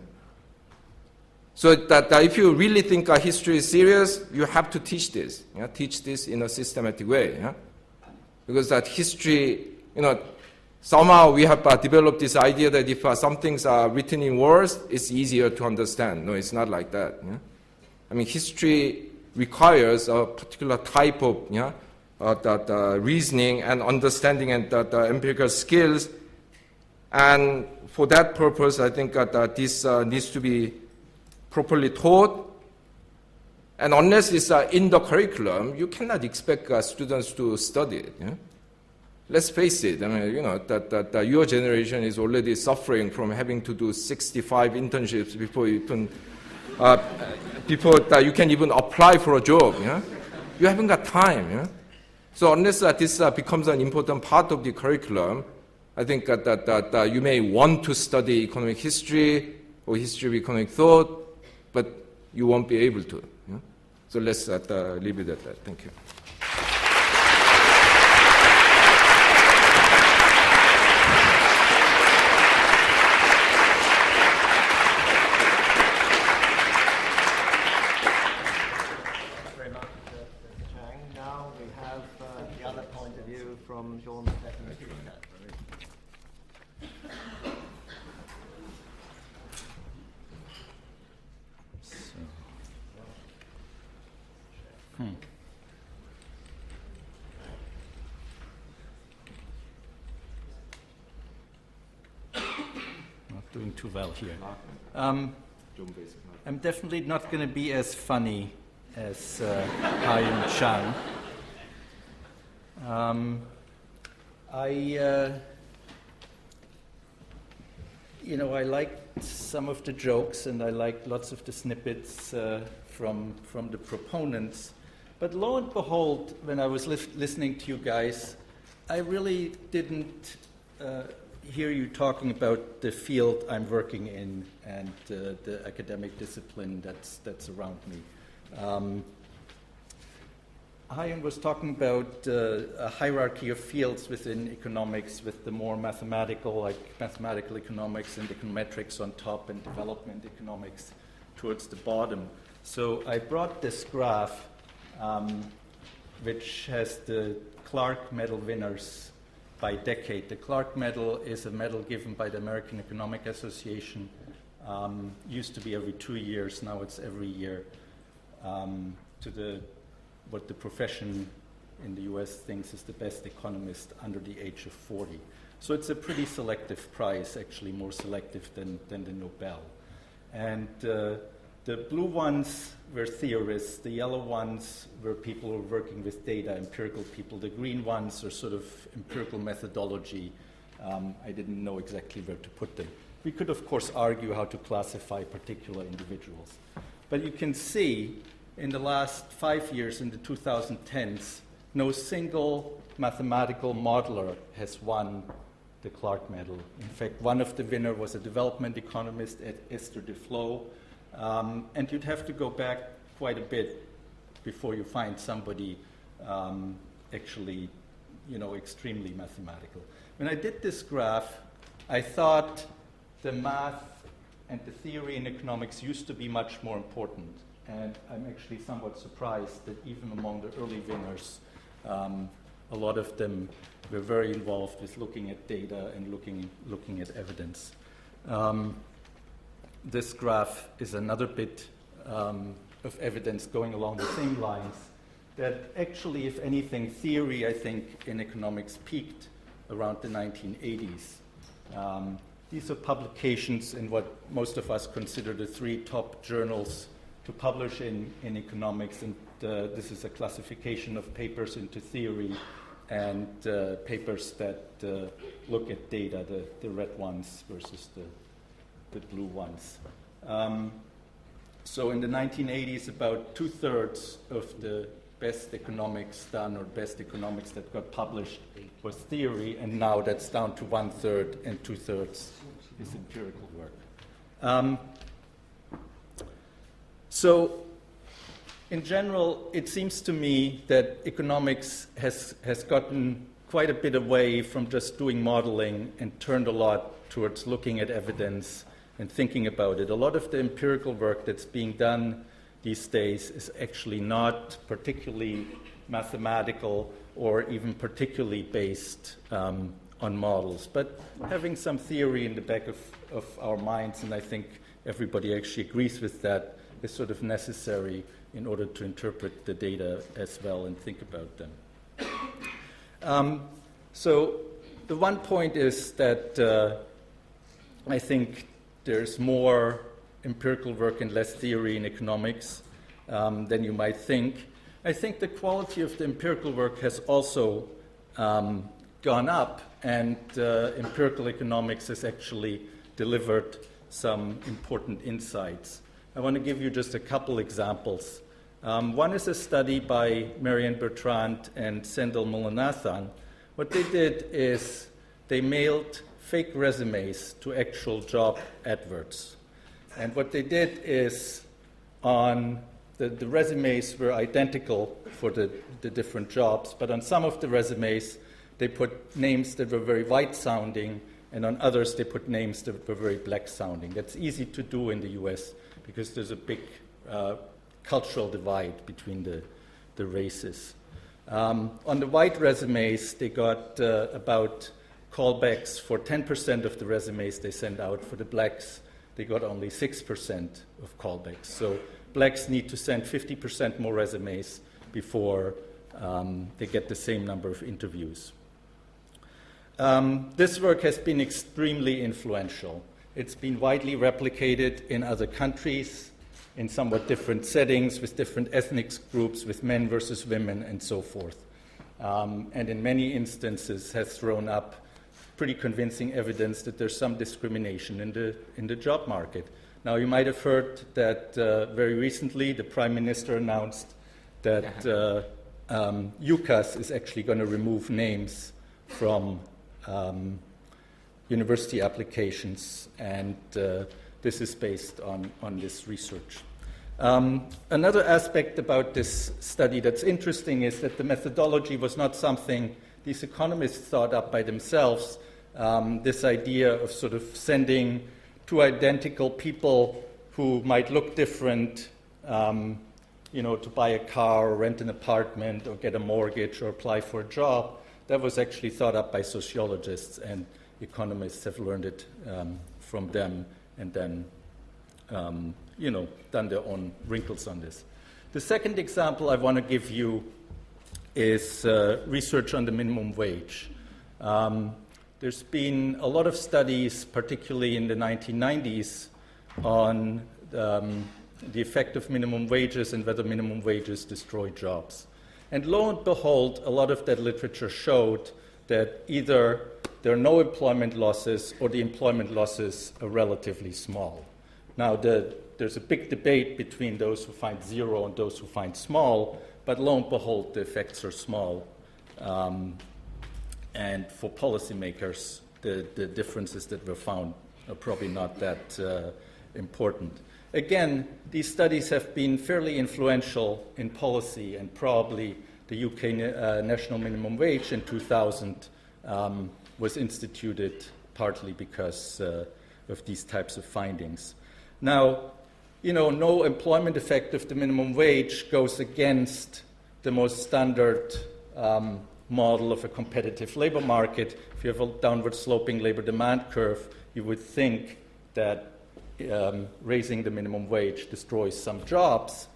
So that if you really think history is serious, you have to teach this. Yeah? Teach this in a systematic way. Yeah? Because that history, somehow we have developed this idea that if some things are written in words, it's easier to understand. No, it's not like that. Yeah? I mean, history requires a particular type of reasoning and understanding and empirical skills. And for that purpose, I think that this needs to be properly taught. And unless it's in the curriculum, you cannot expect students to study it. Yeah? Let's face it, I mean, that your generation is already suffering from having to do 65 internships before you can even apply for a job. Yeah? You haven't got time. Yeah? So unless this becomes an important part of the curriculum, I think that you may want to study economic history or history of economic thought, but you won't be able to. Yeah? So let's leave it at that. Thank you. Very much, Mr. Chang. Now we have the other point of view from Jean-Stephen Ricard. Not doing too well here. I'm definitely not going to be as funny as Hai-Yun Chang. I liked some of the jokes and I liked lots of the snippets from the proponents. But lo and behold, when I was listening to you guys, I really didn't hear you talking about the field I'm working in and the academic discipline that's around me. Hai-Yun was talking about a hierarchy of fields within economics with the more mathematical, like mathematical economics and econometrics on top and development economics towards the bottom. So I brought this graph which has the Clark Medal winners by decade. The Clark Medal is a medal given by the American Economic Association. Used to be every 2 years, now it's every year, to what the profession in the US thinks is the best economist under the age of 40. So it's a pretty selective prize, actually more selective than the Nobel. And the blue ones were theorists, the yellow ones were people who were working with data, empirical people. The green ones are sort of empirical methodology. I didn't know exactly where to put them. We could, of course, argue how to classify particular individuals. But you can see in the last 5 years, in the 2010s, no single mathematical modeler has won the Clark Medal. In fact, one of the winners was a development economist, Esther Duflo, and you'd have to go back quite a bit before you find somebody actually, extremely mathematical. When I did this graph, I thought the math and the theory in economics used to be much more important. And I'm actually somewhat surprised that even among the early winners, a lot of them were very involved with looking at data and looking at evidence. This graph is another bit of evidence going along the same lines, that actually, if anything, theory, I think, in economics peaked around the 1980s. These are publications in what most of us consider the 3 top journals to publish in economics, and this is a classification of papers into theory and papers that look at data, the red ones versus the blue ones. So in the 1980s, about 2/3 of the best economics done or best economics that got published was theory, and now that's down to 1/3, and 2/3 is empirical work. So in general, it seems to me that economics has gotten quite a bit away from just doing modeling and turned a lot towards looking at evidence and thinking about it. A lot of the empirical work that's being done these days is actually not particularly mathematical or even particularly based on models, but having some theory in the back of our minds, and I think everybody actually agrees with that, is sort of necessary in order to interpret the data as well and think about them. So the one point is that I think there's more empirical work and less theory in economics than you might think. I think the quality of the empirical work has also gone up, and empirical economics has actually delivered some important insights. I want to give you just a couple examples. One is a study by Marianne Bertrand and Sendhil Mullainathan. What they did is they mailed fake resumes to actual job adverts. And what they did is on the resumes were identical for the different jobs, but on some of the resumes they put names that were very white-sounding, and on others they put names that were very black-sounding. That's easy to do in the US because there's a big cultural divide between the races. On the white resumes, they got about callbacks for 10% of the resumes they sent out. For the blacks, they got only 6% of callbacks. So blacks need to send 50% more resumes before they get the same number of interviews. This work has been extremely influential. It's been widely replicated in other countries, in somewhat different settings, with different ethnic groups, with men versus women, and so forth. And in many instances has thrown up pretty convincing evidence that there's some discrimination in the job market. Now, you might have heard that very recently the Prime Minister announced that UCAS is actually going to remove names from university applications, and this is based on this research. Another aspect about this study that's interesting is that the methodology was not something these economists thought up by themselves. This idea of sort of sending two identical people who might look different, to buy a car or rent an apartment or get a mortgage or apply for a job, that was actually thought up by sociologists, and economists have learned it from them and then done their own wrinkles on this. The second example I want to give you is research on the minimum wage. There's been a lot of studies, particularly in the 1990s, on the effect of minimum wages and whether minimum wages destroy jobs. And lo and behold, a lot of that literature showed that either there are no employment losses or the employment losses are relatively small. Now, there's a big debate between those who find zero and those who find small, but lo and behold, the effects are small. And for policymakers, the differences that were found are probably not that important. Again, these studies have been fairly influential in policy, and probably the UK national minimum wage in 2000 was instituted partly because of these types of findings. Now, no employment effect of the minimum wage goes against the most standard model of a competitive labor market. If you have a downward sloping labor demand curve, you would think that raising the minimum wage destroys some jobs.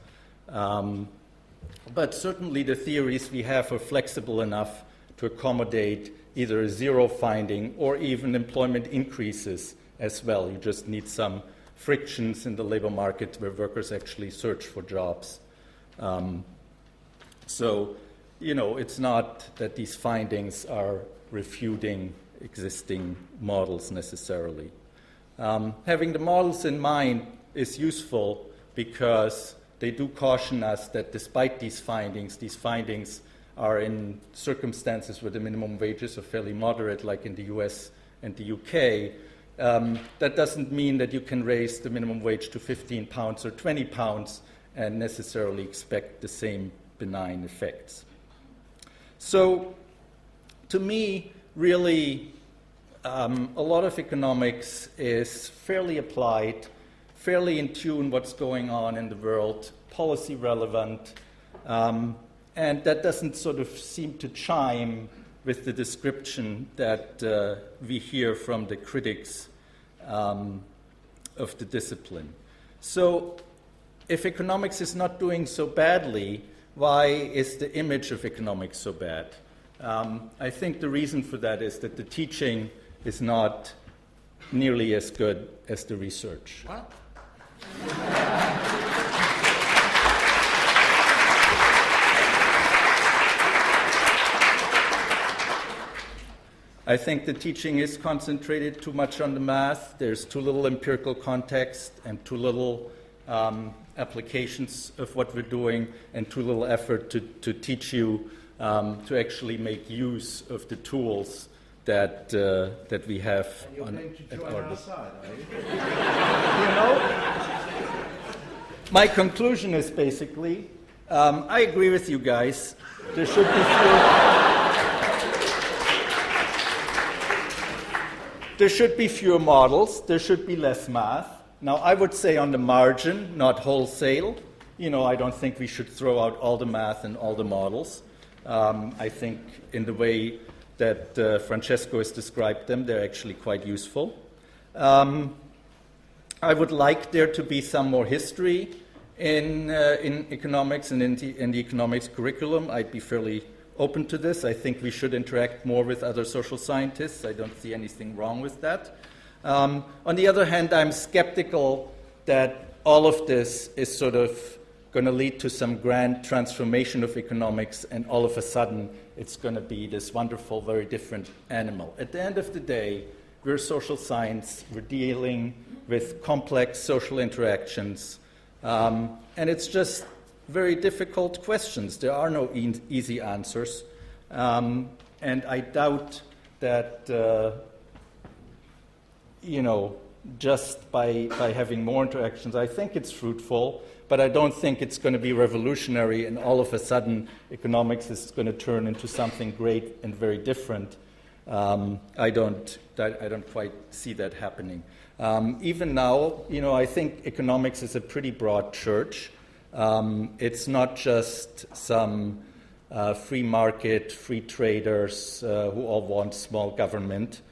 But certainly the theories we have are flexible enough to accommodate either a zero finding or even employment increases as well. You just need some frictions in the labor market where workers actually search for jobs. It's not that these findings are refuting existing models necessarily. Having the models in mind is useful because they do caution us that despite these findings are in circumstances where the minimum wages are fairly moderate, like in the US and the UK. That doesn't mean that you can raise the minimum wage to £15 or £20 and necessarily expect the same benign effects. So, to me, really, a lot of economics is fairly applied, fairly in tune what's going on in the world, policy relevant, and that doesn't sort of seem to chime with the description that we hear from the critics of the discipline. So, if economics is not doing so badly, why is the image of economics so bad? I think the reason for that is that the teaching is not nearly as good as the research. What? I think the teaching is concentrated too much on the math. There's too little empirical context and too little applications of what we're doing and too little effort to teach you to actually make use of the tools that we have at our side, are you? You know, my conclusion is basically, I agree with you guys. There should be there should be fewer models. There should be less math. Now, I would say on the margin, not wholesale. You know, I don't think we should throw out all the math and all the models. I think in the way that Francesco has described them, they're actually quite useful. I would like there to be some more history in economics and in the economics curriculum. I'd be fairly open to this. I think we should interact more with other social scientists. I don't see anything wrong with that. On the other hand, I'm skeptical that all of this is sort of going to lead to some grand transformation of economics, and all of a sudden it's going to be this wonderful, very different animal. At the end of the day, we're social science. We're dealing with complex social interactions, and it's just very difficult questions. There are no easy answers, and I doubt that just by having more interactions, I think it's fruitful, but I don't think it's going to be revolutionary and all of a sudden economics is going to turn into something great and very different. I don't quite see that happening. Even now, I think economics is a pretty broad church. It's not just some free market, free traders who all want small government.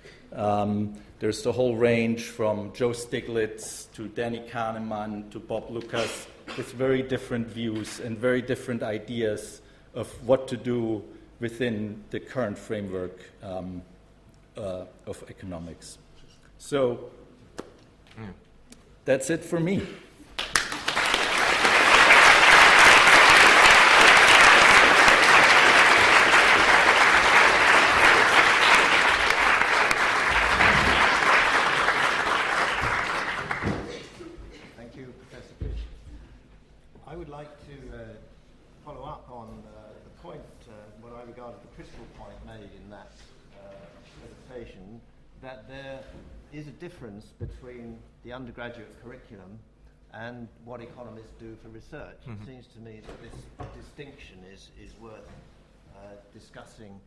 There's the whole range from Joe Stiglitz to Danny Kahneman to Bob Lucas with very different views and very different ideas of what to do within the current framework of economics. So that's it for me. I would like to follow up on the point, what I regard as the critical point made in that presentation, that there is a difference between the undergraduate curriculum and what economists do for research. Mm-hmm. It seems to me that this distinction is worth discussing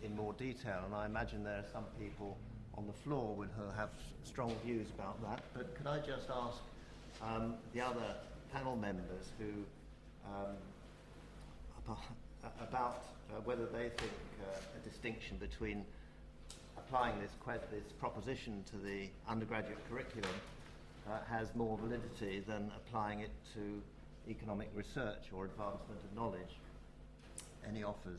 in more detail, and I imagine there are some people on the floor who have strong views about that. But could I just ask the other panel members who about whether they think a distinction between applying this proposition to the undergraduate curriculum has more validity than applying it to economic research or advancement of knowledge. Any offers?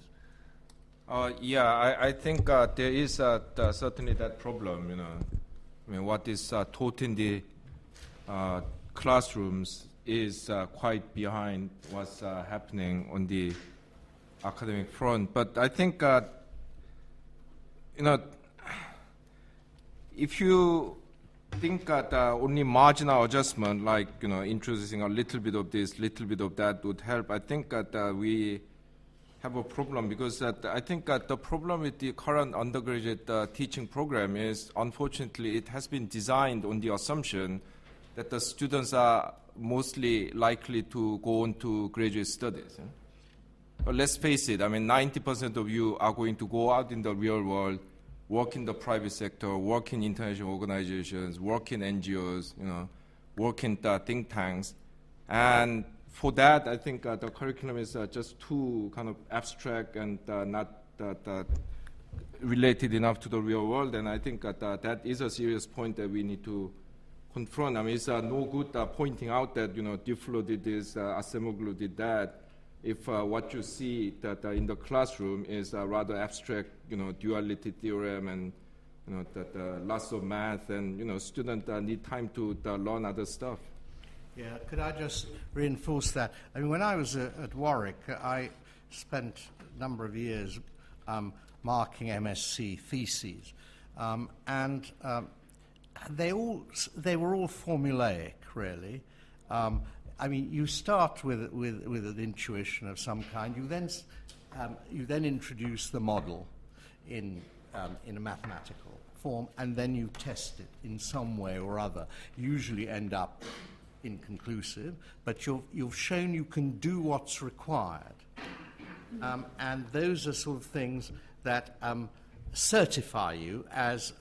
I think there is certainly that problem. I mean, what is taught in the classrooms is quite behind what's happening on the academic front. But I think, if you think that only marginal adjustment, like introducing a little bit of this, little bit of that, would help. I think that we have a problem because I think that the problem with the current undergraduate teaching program is, unfortunately, it has been designed on the assumption that the students are mostly likely to go on to graduate studies. But let's face it, 90% of you are going to go out in the real world, work in the private sector, work in international organizations, work in NGOs, work in the think tanks. And for that, I think the curriculum is just too kind of abstract and not related enough to the real world. And I think that is a serious point that we need to confront. It's no good pointing out that, Duflo did this, Acemoglu did that, if what you see that in the classroom is a rather abstract, duality theorem and, lots of math and, students need time to learn other stuff. Yeah, could I just reinforce that? When I was at Warwick, I spent a number of years marking MSc theses, and they were all formulaic, really. You start with an intuition of some kind. You then introduce the model in a mathematical form, and then you test it in some way or other. Usually end up inconclusive, but you've shown you can do what's required, and those are sort of things that certify you as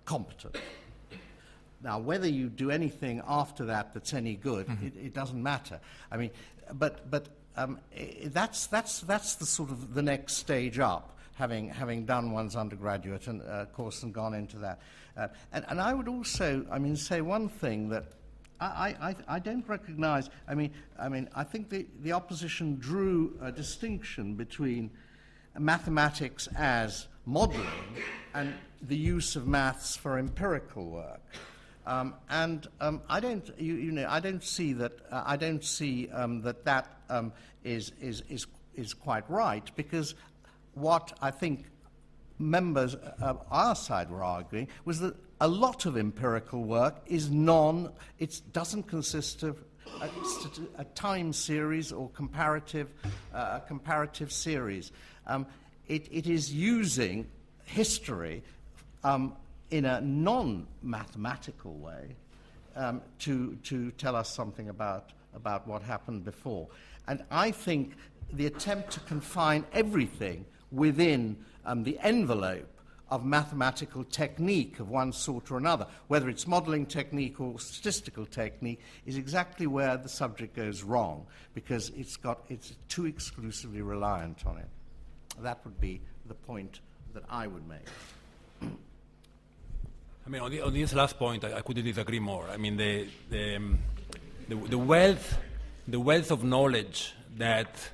competent. Now, whether you do anything after that that's any good, it doesn't matter. That's the sort of the next stage up, having done one's undergraduate course and gone into that. And I would also, say one thing that I don't recognise. I think the opposition drew a distinction between mathematics as modelling and the use of maths for empirical work. I don't see that. I don't see that is quite right, because what I think members of our side were arguing was that a lot of empirical work is it doesn't consist of a time series or comparative series. It is using history in a non-mathematical way to tell us something about what happened before. And I think the attempt to confine everything within the envelope of mathematical technique of one sort or another, whether it's modeling technique or statistical technique, is exactly where the subject goes wrong, because it's too exclusively reliant on it. That would be the point that I would make. On this last point, I couldn't disagree more. The wealth of knowledge that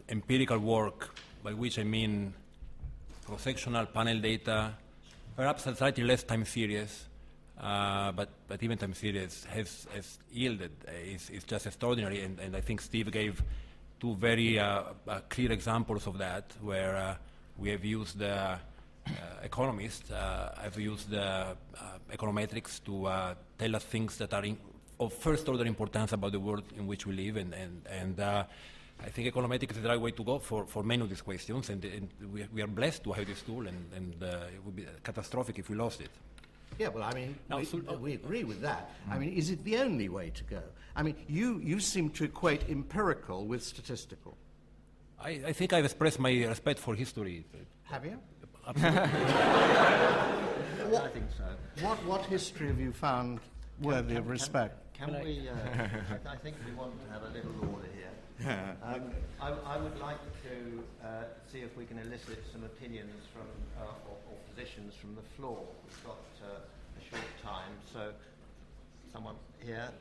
empirical work, by which I mean cross-sectional panel data, perhaps a slightly less time series, but even time series has yielded is just extraordinary. And I think Steve gave two very clear examples of that, where we have used economists, have used econometrics to tell us things that are of first-order importance about the world in which we live, and I think econometrics is the right way to go for many of these questions, and we are blessed to have this tool, and it would be catastrophic if we lost it. Yeah, well, we agree with that. Is it the only way to go? You seem to equate empirical with statistical. I think I've expressed my respect for history. Have you? Absolutely. I think so. What history have you found worthy of respect? Can we? I think we want to have a little order here. I would like to see if we can elicit some opinions from or positions from the floor. We've got a short time, so someone here.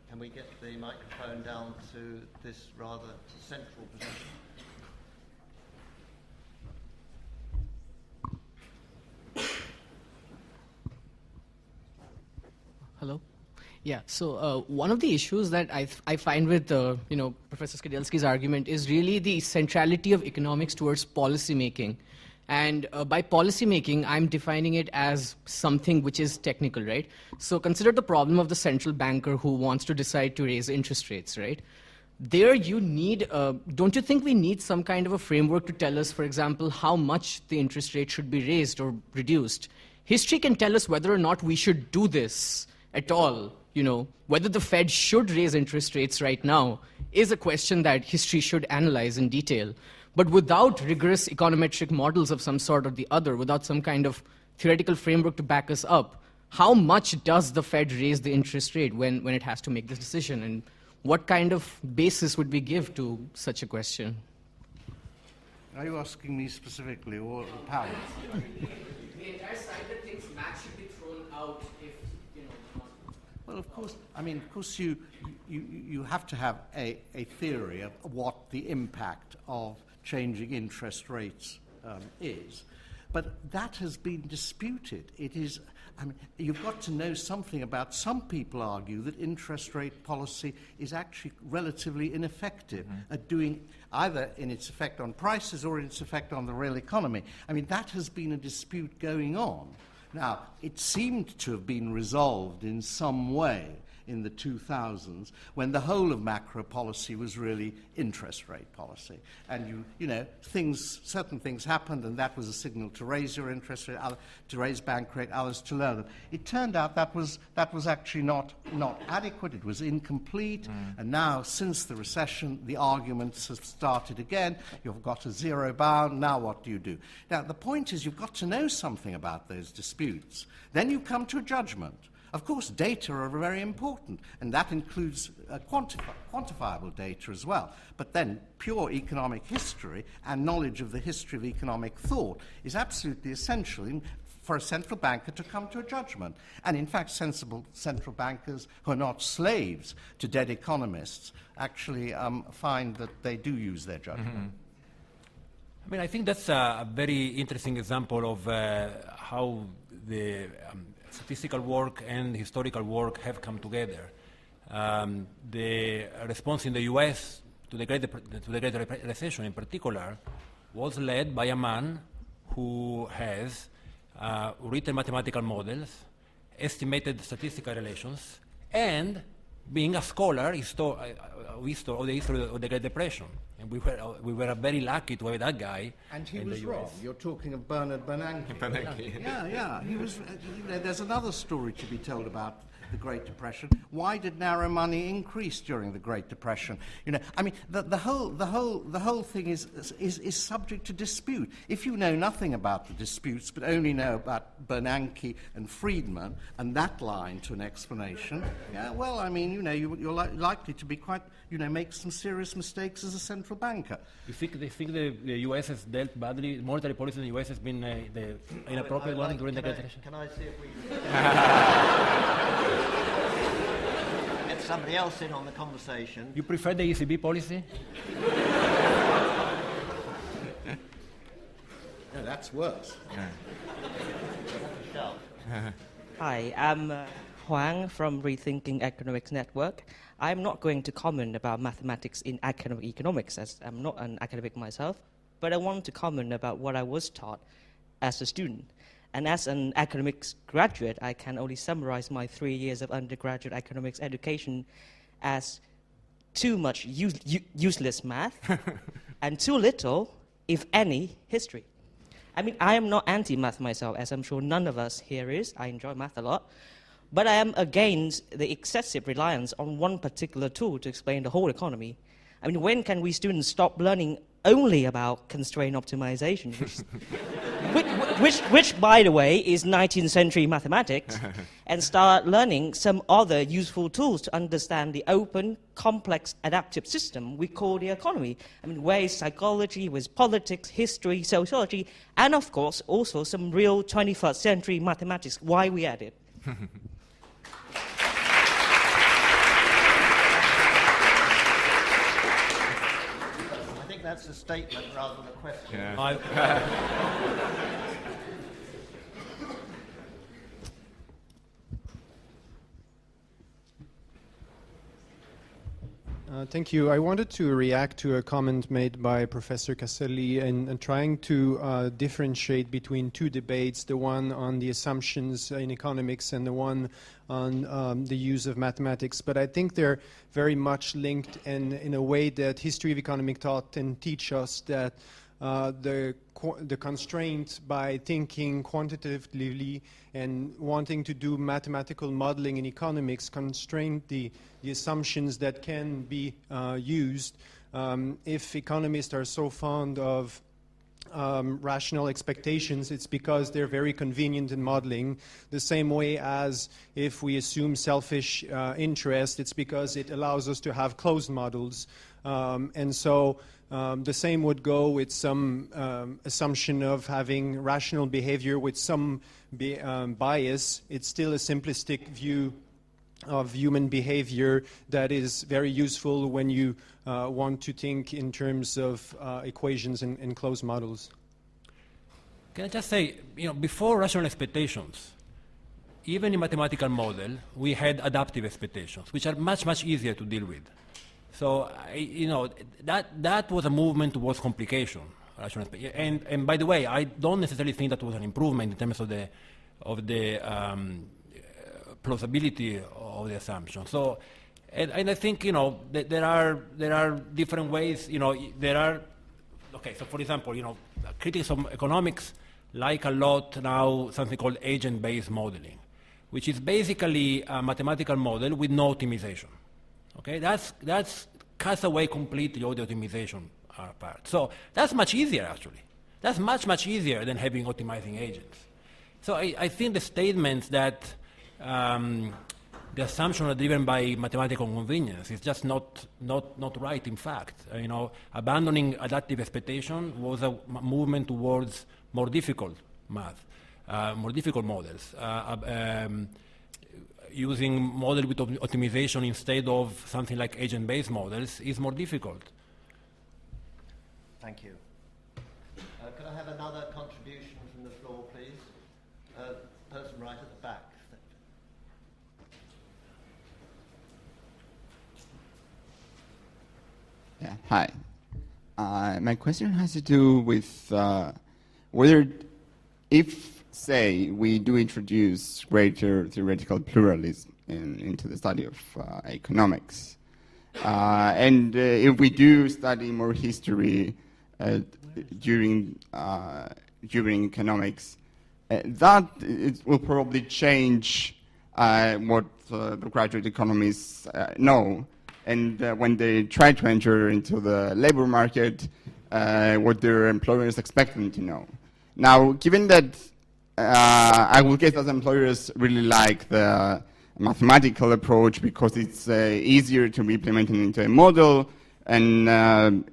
Can we get the microphone down to this rather central position? Hello. Yeah. So one of the issues that I find with Professor Skidelsky's argument is really the centrality of economics towards policy making, And by policy making, I'm defining it as something which is technical, right? So consider the problem of the central banker who wants to decide to raise interest rates, right? There you need, don't you think we need some kind of a framework to tell us, for example, how much the interest rate should be raised or reduced? History can tell us whether or not we should do this at all. You know, whether the Fed should raise interest rates right now is a question that history should analyze in detail. But without rigorous econometric models of some sort or the other, without some kind of theoretical framework to back us up, how much does the Fed raise the interest rate when it has to make this decision? And what kind of basis would we give to such a question? Are you asking me specifically or Powell? The entire side that thinks math should be thrown out if, you know, Well, of course, I mean, of course, you have to have a theory of what the impact of changing interest rates is. But that has been disputed. It is, I mean, you've got to know something about, some people argue that interest rate policy is actually relatively ineffective at doing either in its effect on prices or in its effect on the real economy. I mean, that has been a dispute going on. Now, it seemed to have been resolved in some way in the 2000s when the whole of macro policy was really interest rate policy. And you know, certain things happened, and that was a signal to raise your interest rate, to raise bank rate, others to lower them. It turned out that was actually not adequate. It was incomplete. And now, since the recession, the arguments have started again. You've got a zero bound. Now what do you do? Now, the point is you've got to know something about those disputes. Then you come to a judgment. Of course, data are very important, and that includes quantifiable data as well. But then pure economic history and knowledge of the history of economic thought is absolutely essential for a central banker to come to a judgment. And in fact, sensible central bankers who are not slaves to dead economists actually find that they do use their judgment. I mean, I think that's a very interesting example of how the statistical work and historical work have come together. The response in the U.S. to the Great Recession in particular was led by a man who has written mathematical models, estimated statistical relations, and being a scholar of the history of the Great Depression. And we were very lucky to have that guy. And he in was the wrong. US. You're talking of Bernard Bernanke. Yeah. He was. There's another story to be told about the Great Depression. Why did narrow money increase during the Great Depression? You know, I mean, the whole thing is subject to dispute. If you know nothing about the disputes, but only know about Bernanke and Friedman and that line to an explanation, yeah, well, I mean, you know, you're likely to be quite, you know, make some serious mistakes as a central banker. You think the U.S. has dealt badly? Monetary policy in the U.S. has been the inappropriate one during the Great Depression? Can I see if we get somebody else in on the conversation? You prefer the ECB policy? No, that's worse. Hi, I'm Huang from Rethinking Economics Network. I'm not going to comment about mathematics in academic economics, as I'm not an academic myself, but I want to comment about what I was taught as a student. And as an academics graduate, I can only summarize my 3 years of undergraduate economics education as too much useless math and too little, if any, history. I mean, I am not anti-math myself, as I'm sure none of us here is. I enjoy math a lot. But I am against the excessive reliance on one particular tool to explain the whole economy. I mean, when can we students stop learning only about constraint optimization, which, by the way, is 19th century mathematics, and start learning some other useful tools to understand the open, complex, adaptive system we call the economy? I mean, where is psychology, where is politics, history, sociology, and of course, also some real 21st century mathematics, why we at it? That's a statement rather than a question. Yeah. Thank you. I wanted to react to a comment made by Professor Caselli and trying to differentiate between two debates, the one on the assumptions in economics and the one on the use of mathematics. But I think they're very much linked in a way that history of economic thought can teach us that the constraint by thinking quantitatively and wanting to do mathematical modeling in economics constrain the assumptions that can be used. If economists are so fond of rational expectations, it's because they're very convenient in modeling. The same way as if we assume selfish interest, it's because it allows us to have closed models. And so the same would go with some assumption of having rational behavior with some bias. It's still a simplistic view of human behavior that is very useful when you want to think in terms of equations and closed models. Can I just say, before rational expectations, even in mathematical model, we had adaptive expectations, which are much, much easier to deal with. So, that was a movement towards complication. And by the way, I don't necessarily think that was an improvement in terms of the plausibility of the assumption. So, and I think there are different ways. Okay. So, for example, critics of economics like a lot now something called agent-based modeling, which is basically a mathematical model with no optimization. Okay, that's cuts away completely all the optimization part. So that's much easier, actually. That's much, much easier than having optimizing agents. So I think the statements that the assumptions are driven by mathematical convenience is just not right. In fact, abandoning adaptive expectation was a movement towards more difficult math, more difficult models. Using model with optimization instead of something like agent-based models is more difficult. Thank you. Could I have another contribution from the floor, please? Person right at the back. Yeah, hi. My question has to do with whether, if, say, we do introduce greater theoretical pluralism into the study of economics, and if we do study more history during economics, that it will probably change what the graduate economists know. And when they try to enter into the labor market, what their employers expect them to know. Now, given that I will guess that employers really like the mathematical approach because it's easier to be implemented into a model, and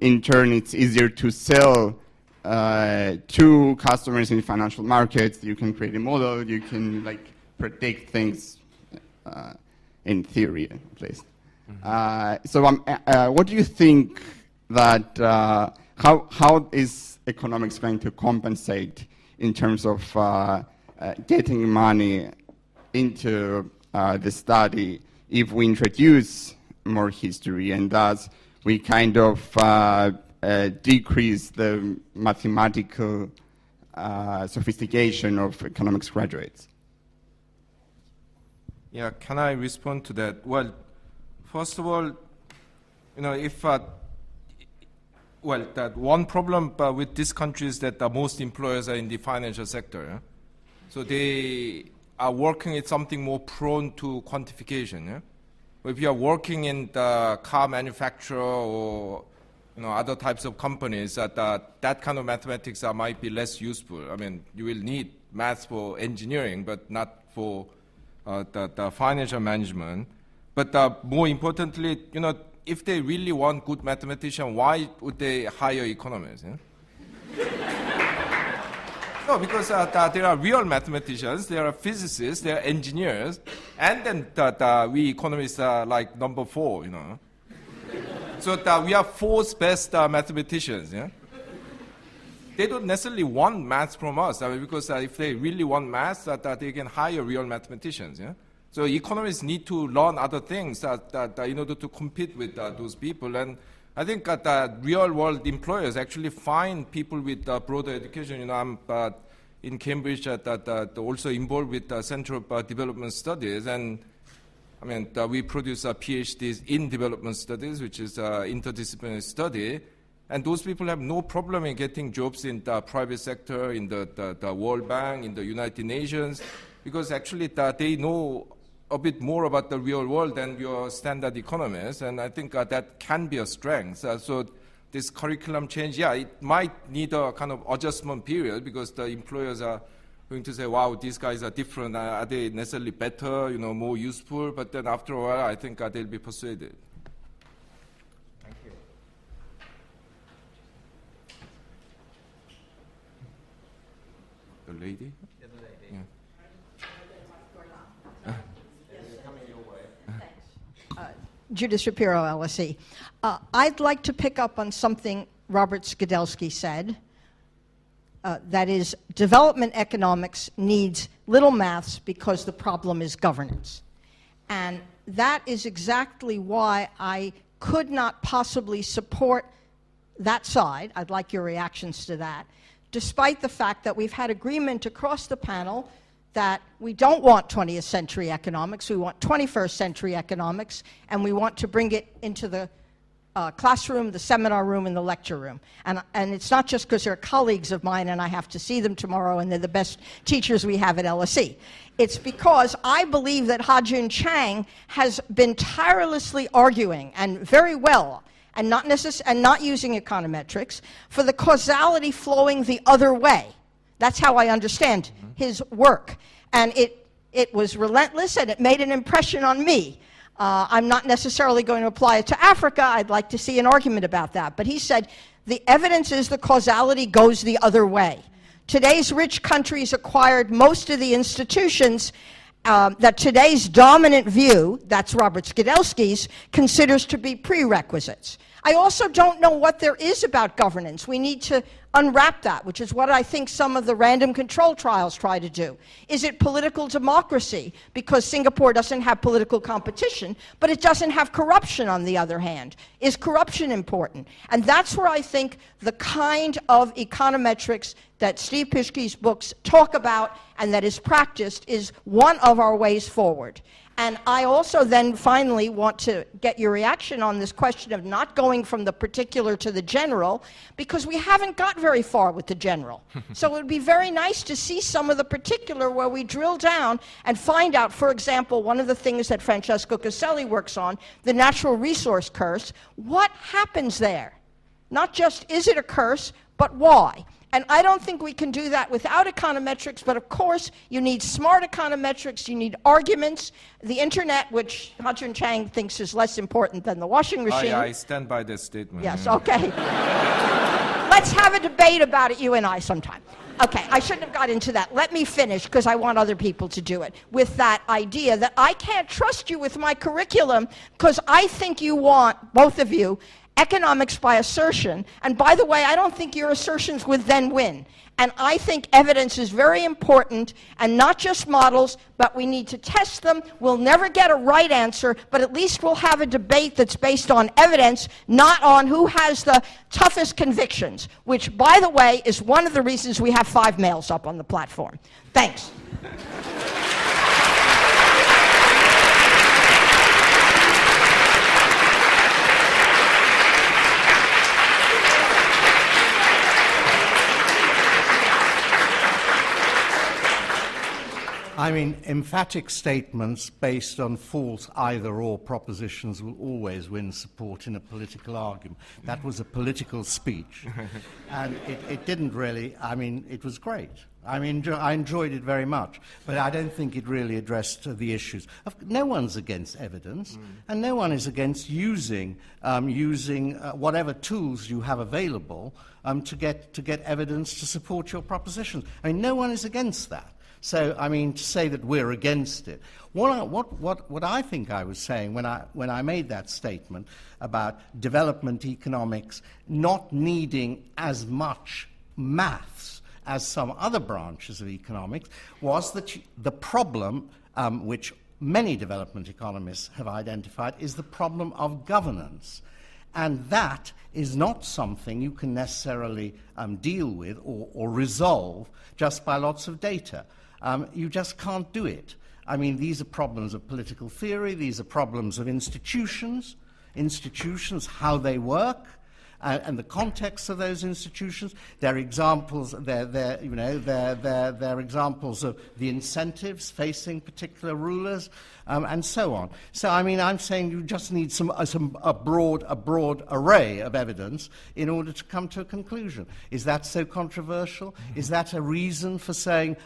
in turn it's easier to sell to customers in financial markets. You can create a model, you can predict things in theory at least. So what do you think that, how is economics going to compensate in terms of getting money into the study if we introduce more history, and thus we kind of decrease the mathematical sophistication of economics graduates? Yeah, can I respond to that? Well, first of all, if that one problem with this country is that most employers are in the financial sector. So they are working at something more prone to quantification. If you are working in the car manufacturer or other types of companies, that kind of mathematics might be less useful. I mean, you will need maths for engineering, but not for the financial management. But more importantly, if they really want good mathematicians, why would they hire economists? No, because there are real mathematicians, there are physicists, there are engineers, and then we economists are like number 4, So we are 4th best mathematicians. Yeah? They don't necessarily want maths from us, because if they really want maths, they can hire real mathematicians. Yeah? So economists need to learn other things that in order to compete with those people. And I think that real-world employers actually find people with broader education. You know, I'm in Cambridge that also involved with the Center of Development Studies, and I mean we produce PhDs in development studies, which is interdisciplinary study, and those people have no problem in getting jobs in the private sector, in the World Bank, in the United Nations, because actually they know a bit more about the real world than your standard economists, and I think that can be a strength. So this curriculum change, yeah, it might need a kind of adjustment period because the employers are going to say, wow, these guys are different. Are they necessarily better, you know, more useful? But then after a while, I think they'll be persuaded. Thank you. The lady? Yeah, the lady. Yeah. Judith Shapiro, LSE. I'd like to pick up on something Robert Skidelsky said. That is, development economics needs little maths because the problem is governance. And that is exactly why I could not possibly support that side. I'd like your reactions to that, despite the fact that we've had agreement across the panel that we don't want 20th century economics, we want 21st century economics, and we want to bring it into the classroom, the seminar room, and the lecture room. And it's not just because they're colleagues of mine and I have to see them tomorrow and they're the best teachers we have at LSE. It's because I believe that Ha-Joon Chang has been tirelessly arguing, and very well, and not using econometrics, for the causality flowing the other way. That's how I understand his work. And it was relentless, and it made an impression on me. I'm not necessarily going to apply it to Africa. I'd like to see an argument about that. But he said, the evidence is the causality goes the other way. Today's rich countries acquired most of the institutions that today's dominant view, that's Robert Skidelsky's, considers to be prerequisites. I also don't know what there is about governance. We need to unwrap that, which is what I think some of the random control trials try to do. Is it political democracy? Because Singapore doesn't have political competition, but it doesn't have corruption on the other hand. Is corruption important? And that's where I think the kind of econometrics that Steve Pischke's books talk about and that is practiced is one of our ways forward. And I also then finally want to get your reaction on this question of not going from the particular to the general, because we haven't got very far with the general. So it would be very nice to see some of the particular where we drill down and find out, for example, one of the things that Francesco Caselli works on, the natural resource curse. What happens there? Not just is it a curse, but why? And I don't think we can do that without econometrics, but of course you need smart econometrics, you need arguments. The internet, which Ha-Joon Chang thinks is less important than the washing machine. I stand by this statement. Yes, okay. Let's have a debate about it, you and I, sometime. Okay, I shouldn't have got into that. Let me finish, because I want other people to do it, with that idea that I can't trust you with my curriculum, because I think you want, both of you, economics by assertion. And by the way, I don't think your assertions would then win. And I think evidence is very important, and not just models, but we need to test them. We'll never get a right answer, but at least we'll have a debate that's based on evidence, not on who has the toughest convictions, which, by the way, is one of the reasons we have 5 males up on the platform. Thanks. I mean, emphatic statements based on false either-or propositions will always win support in a political argument. That was a political speech. And it didn't really, I mean, it was great. I mean, I enjoyed it very much, but I don't think it really addressed the issues. No one's against evidence, and no one is against using whatever tools you have available to get evidence to support your propositions. I mean, no one is against that. So, I mean, to say that we're against it. What I think I was saying when I made that statement about development economics not needing as much maths as some other branches of economics was that the problem, which many development economists have identified is the problem of governance. And that is not something you can necessarily deal with or resolve just by lots of data. You just can't do it. I mean, these are problems of political theory, these are problems of institutions, how they work, and the context of those institutions. They're examples. They're examples of the incentives facing particular rulers, and so on. So, I mean, I'm saying you just need a broad array of evidence in order to come to a conclusion. Is that so controversial? Is that a reason for saying,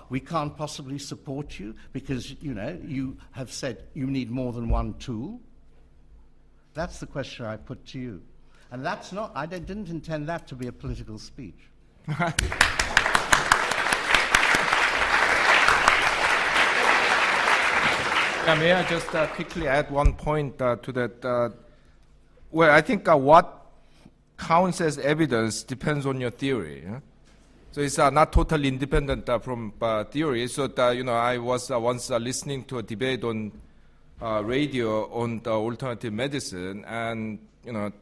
we can't possibly support you because you have said you need more than one tool? That's the question I put to you. And that's not, I didn't intend that to be a political speech. Yeah, may I just quickly add one point to that? Well, I think what counts as evidence depends on your theory. Yeah? So it's not totally independent from theory. So, I was once listening to a debate on radio on the alternative medicine, and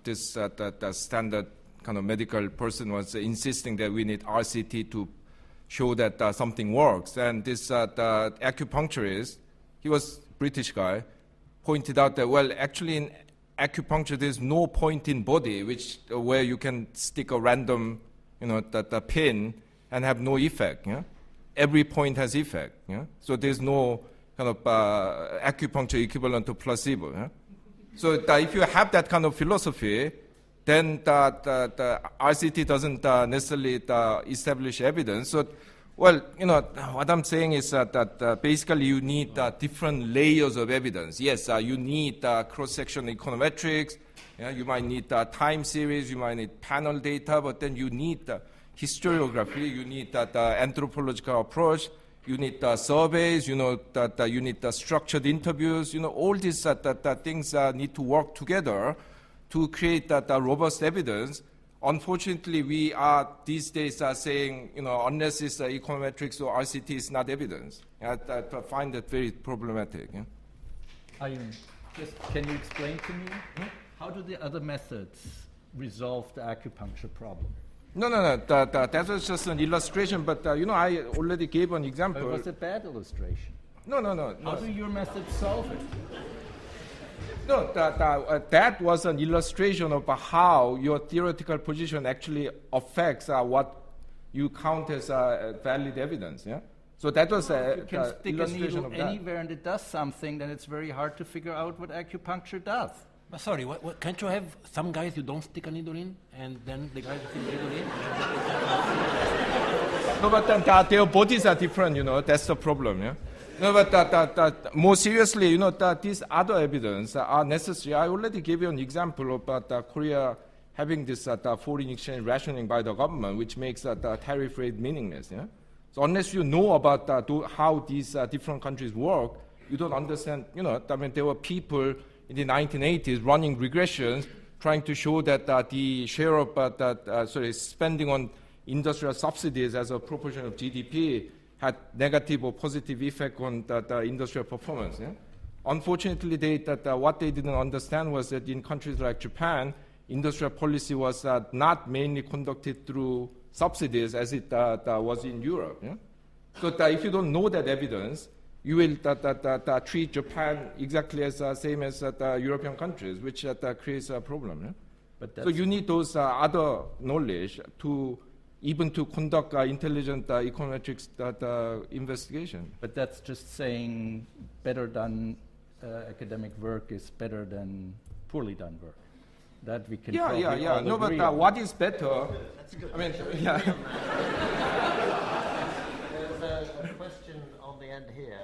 this the standard kind of medical person was insisting that we need RCT to show that something works. And this the acupuncturist, he was British guy, pointed out that, well, actually in acupuncture there's no point in body where you can stick a random, the pin and have no effect. Yeah? Every point has effect. Yeah? So there's no kind of acupuncture equivalent to placebo. Yeah? So if you have that kind of philosophy, then the RCT doesn't necessarily establish evidence. So, well, what I'm saying is that basically you need different layers of evidence. Yes, you need cross-section econometrics. Yeah, you might need time series. You might need panel data. But then you need historiography. You need the anthropological approach. You need surveys, you need structured interviews, all these things need to work together to create that robust evidence. Unfortunately, we are these days saying, unless it's econometrics or RCT, it's not evidence. I find that very problematic. Yeah? Ayun, can you explain to me, how do the other methods resolve the acupuncture problem? No. That was just an illustration, but I already gave an example. But it was a bad illustration. No. How do your methods solve it? No, that was an illustration of how your theoretical position actually affects what you count as valid evidence. Yeah. So that was you can stick a needle anywhere and it does something, then it's very hard to figure out what acupuncture does. But sorry, what, can't you have some guys you don't stick a needle in, and then the guys stick a needle in? No, but then their bodies are different, that's the problem, yeah? No, but more seriously, these other evidence are necessary. I already gave you an example about Korea having this foreign exchange rationing by the government, which makes the tariff rate meaningless, yeah? So unless you know about how these different countries work, you don't understand, there were people in the 1980s running regressions trying to show that the share of spending on industrial subsidies as a proportion of GDP had negative or positive effect on the industrial performance. Yeah? Unfortunately, what they didn't understand was that in countries like Japan, industrial policy was not mainly conducted through subsidies as it was in Europe. Yeah? So if you don't know that evidence, you will treat Japan exactly as same as European countries, which creates a problem. Yeah? So you need those other knowledge to even to conduct intelligent econometrics investigation. But that's just saying better done academic work is better than poorly done work. That we can yeah. No, but what is better? I mean, yeah. There's a question on the end here.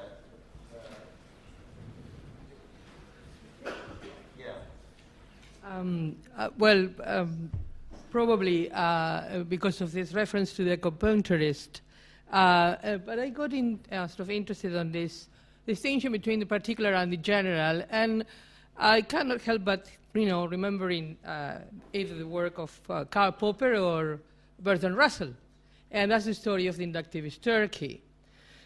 Probably because of this reference to the acupuncturist. But I got sort of interested on this distinction between the particular and the general, and I cannot help but remembering either the work of Karl Popper or Bertrand Russell, and that's the story of the inductivist Turkey.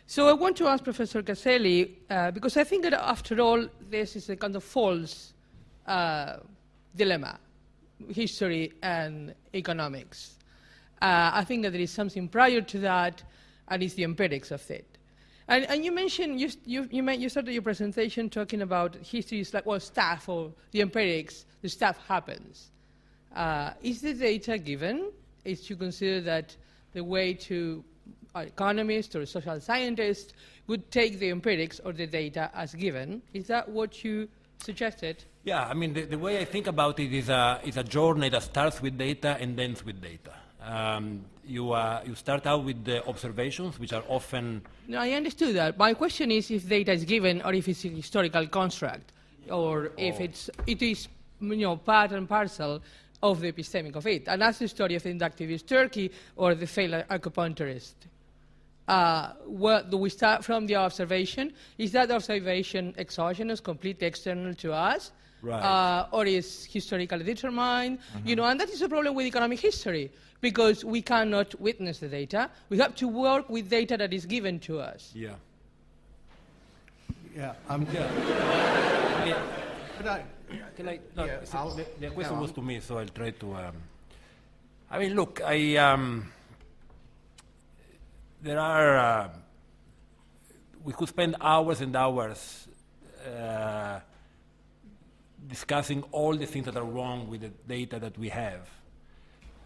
So I want to ask Professor Caselli, because I think that after all, this is a kind of false dilemma, history and economics. I think that there is something prior to that, and it's the empirics of it. And you mentioned, you started your presentation talking about history is like, well, stuff, or the empirics, the stuff happens. Is the data given? Is you consider that the way to economist or a social scientist would take the empirics or the data as given? Is that what you suggested? Yeah, I mean, the way I think about it is a journey that starts with data and ends with data. You start out with the observations, which are often... No, I understood that. My question is if data is given or if it's a historical construct, or if it is part and parcel of the epistemic of it. And that's the story of the inductivist Turkey or the failed acupuncturist. Well, do we start from the observation? Is that observation exogenous, completely external to us? Right. Or is historically determined? And that is a problem with economic history, because we cannot witness the data. We have to work with data that is given to us. Yeah. Yeah. The question was to me, so I'll try to... I mean, look, there are... we could spend hours and hours discussing all the things that are wrong with the data that we have.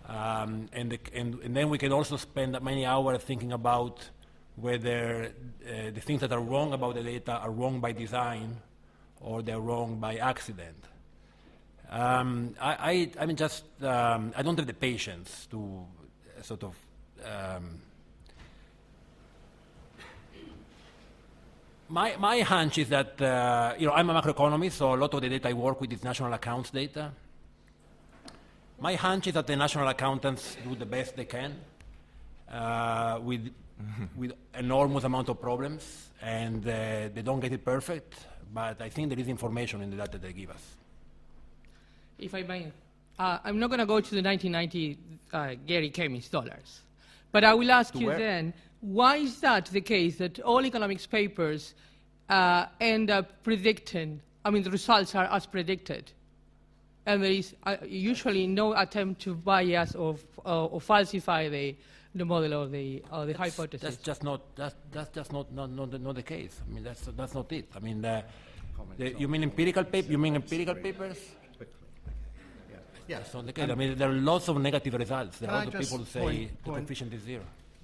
And then we can also spend many hours thinking about whether the things that are wrong about the data are wrong by design or they're wrong by accident. I mean, just I don't have the patience to sort of my hunch is that I'm a macroeconomist, so a lot of the data I work with is national accounts data. My hunch is that the national accountants do the best they can with enormous amount of problems, and they don't get it perfect. But I think there is information in the data they give us. If I may, I'm not going to go to the 1990 Gary Chemist dollars, but I will ask you then, why is that the case that all economics papers end up predicting, I mean, the results are as predicted, and there is usually no attempt to bias or falsify the model or the hypothesis? That's just not the case. I mean, that's not it. I mean, you mean empirical paper? You mean empirical papers? Yeah. That's not the case. I mean, there are lots of negative results. There are a lot of people who say the coefficient is zero.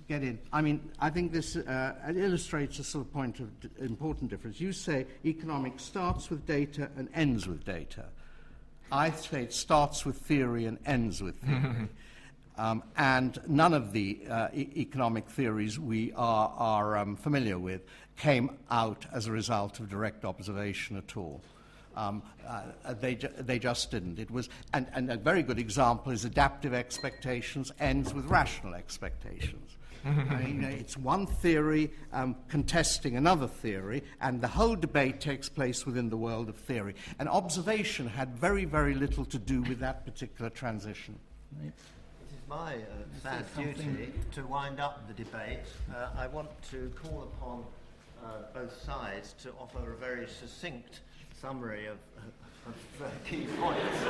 Get in. I mean, I think this illustrates a sort of point of important difference. You say economics starts with data and ends with data. I say it starts with theory and ends with theory. And none of the economic theories we are familiar with came out as a result of direct observation at all. They just didn't. It was, and a very good example is adaptive expectations ends with rational expectations. I mean, it's one theory contesting another theory, and the whole debate takes place within the world of theory. And observation had very, very little to do with that particular transition. It is my sad duty to wind up the debate. I want to call upon both sides to offer a very succinct summary of key points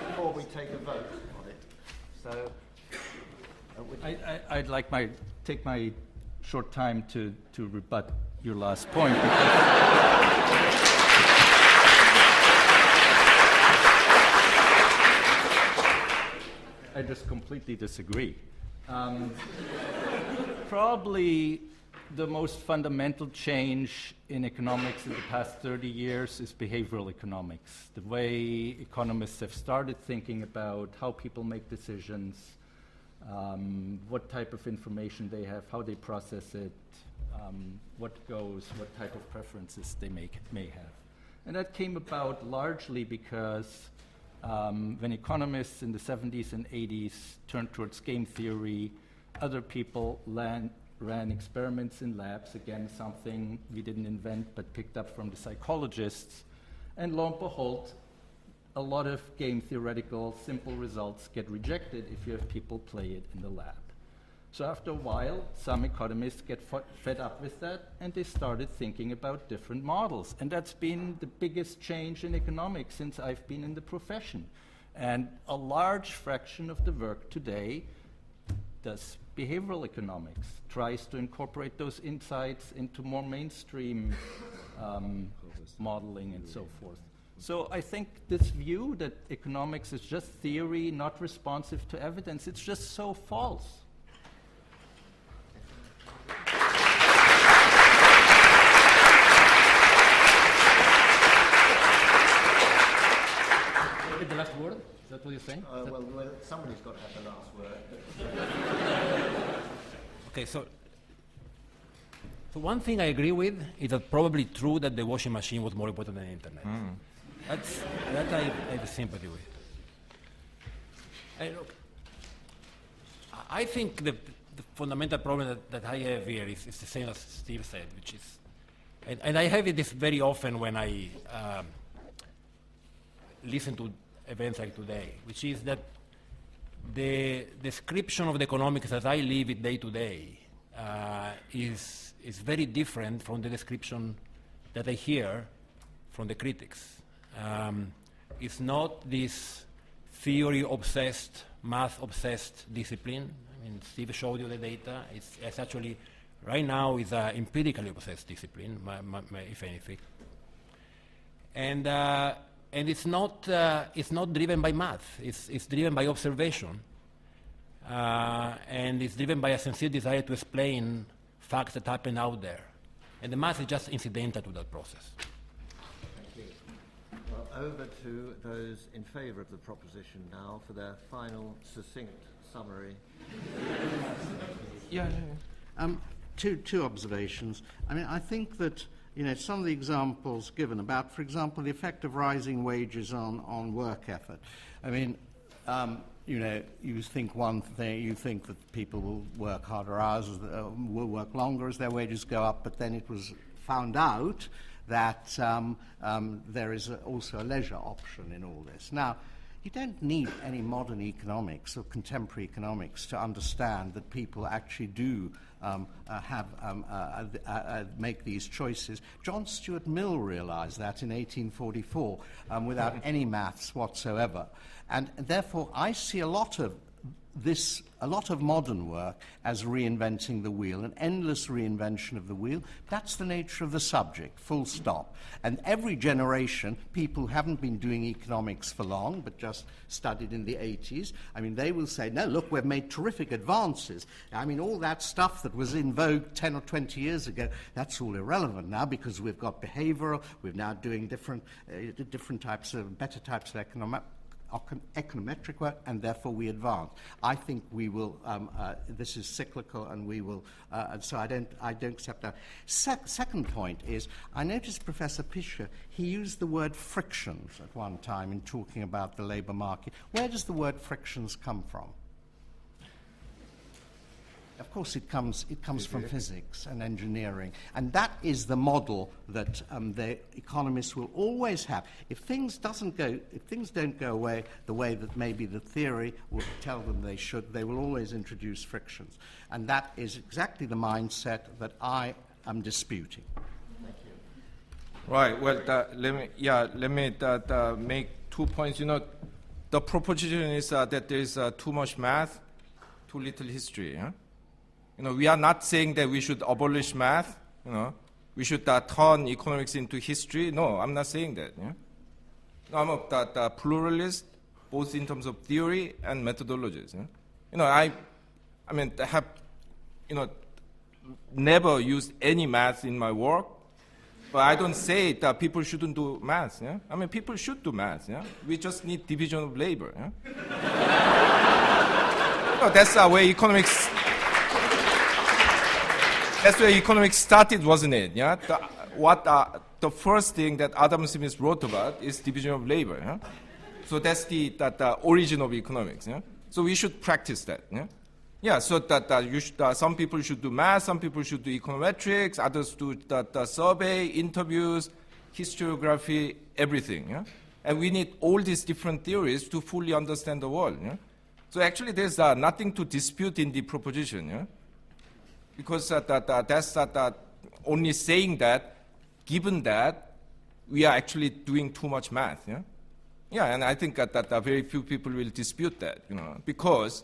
before we take a vote on it. So, I'd like take my short time to rebut your last point. I just completely disagree. Probably the most fundamental change in economics in the past 30 years is behavioral economics. The way economists have started thinking about how people make decisions, what type of information they have, how they process it, what goes, what type of preferences they may have. And that came about largely because when economists in the 70s and 80s turned towards game theory, other people ran experiments in labs, again, something we didn't invent but picked up from the psychologists. And lo and behold, a lot of game theoretical simple results get rejected if you have people play it in the lab. So after a while, some economists get fed up with that, and they started thinking about different models. And that's been the biggest change in economics since I've been in the profession. And a large fraction of the work today does behavioral economics, tries to incorporate those insights into more mainstream modeling and so forth. So I think this view that economics is just theory, not responsive to evidence, it's just so false. The last word? Is that what you're saying? Well, somebody's got to have the last word. Okay, so one thing I agree with is that probably true that the washing machine was more important than the internet. That I have sympathy with. And look, I think the fundamental problem that I have here is the same as Steve said, which is, and I have this very often when I listen to events like today, which is that the description of the economics as I live it day to day is very different from the description that I hear from the critics. It's not this theory-obsessed, math-obsessed discipline. I mean, Steve showed you the data. It's actually, right now, is an empirically obsessed discipline, if anything. And it's not driven by math. It's driven by observation, and it's driven by a sincere desire to explain facts that happen out there. And the math is just incidental to that process. Thank you. Well, over to those in favour of the proposition now for their final succinct summary. Two observations. I mean, I think that some of the examples given about, for example, the effect of rising wages on work effort. I mean, you think one thing, you think that people will work harder hours, will work longer as their wages go up, but then it was found out that there is also a leisure option in all this. Now, you don't need any modern economics or contemporary economics to understand that people actually do make these choices. John Stuart Mill realized that in 1844 without any maths whatsoever. And therefore, I see a lot of modern work as reinventing the wheel, an endless reinvention of the wheel. That's the nature of the subject, full stop. And every generation, people who haven't been doing economics for long, but just studied in the 80s, I mean, they will say, no, look, we've made terrific advances. I mean, all that stuff that was in vogue 10 or 20 years ago, that's all irrelevant now because we've got behavioral, we're now doing different types of, better types of econometric work, and therefore we advance. I think we will. This is cyclical, and we will. And so I don't accept that. Second point is, I noticed Professor Pischer. He used the word frictions at one time in talking about the labour market. Where does the word frictions come from? Of course, it comes from physics and engineering, and that is the model that the economists will always have. If things don't go away the way that maybe the theory will tell them they should, they will always introduce frictions, and that is exactly the mindset that I am disputing. Thank you. Right. Well, let me make 2 points. The proposition is that there is too much math, too little history. Huh? We are not saying that we should abolish math. We should turn economics into history. No, I'm not saying that. Yeah? I'm a pluralist, both in terms of theory and methodologies. Yeah? I have, never used any math in my work, but I don't say that people shouldn't do math. Yeah? I mean, people should do math. Yeah? We just need division of labor. Yeah? That's the way economics. That's where economics started, wasn't it? Yeah. The first thing that Adam Smith wrote about is division of labor. Yeah? So that's the origin of economics. Yeah? So we should practice that. Yeah. Yeah. So that some people should do math, some people should do econometrics, others do the survey, interviews, historiography, everything. Yeah. And we need all these different theories to fully understand the world. Yeah? So actually, there's nothing to dispute in the proposition, yeah? Because that's only saying that, given that we are actually doing too much math, yeah? Yeah, and I think that very few people will dispute that, because,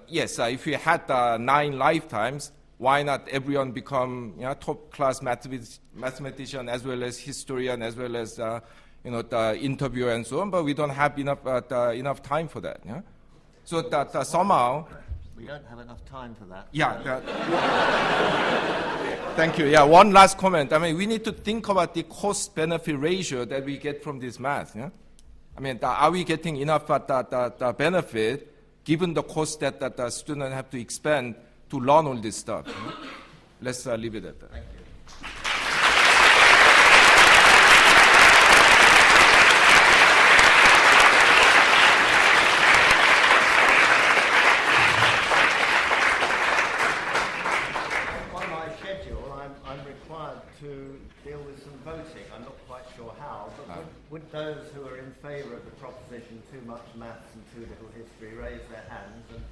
yes, if we had 9 lifetimes, why not everyone become top-class mathematician as well as historian as well as the interviewer and so on? But we don't have enough time for that. Yeah? So that somehow we don't have enough time for that. Yeah. Thank you. Yeah. One last comment. I mean, we need to think about the cost-benefit ratio that we get from this math. Yeah. I mean, are we getting enough benefit given the cost that the students have to expend to learn all this stuff? Let's leave it at that. Thank you. On my schedule, I'm required to deal with some voting. I'm not quite sure how, but would those who are in favour of the proposition too much maths and too little history raise their hands, and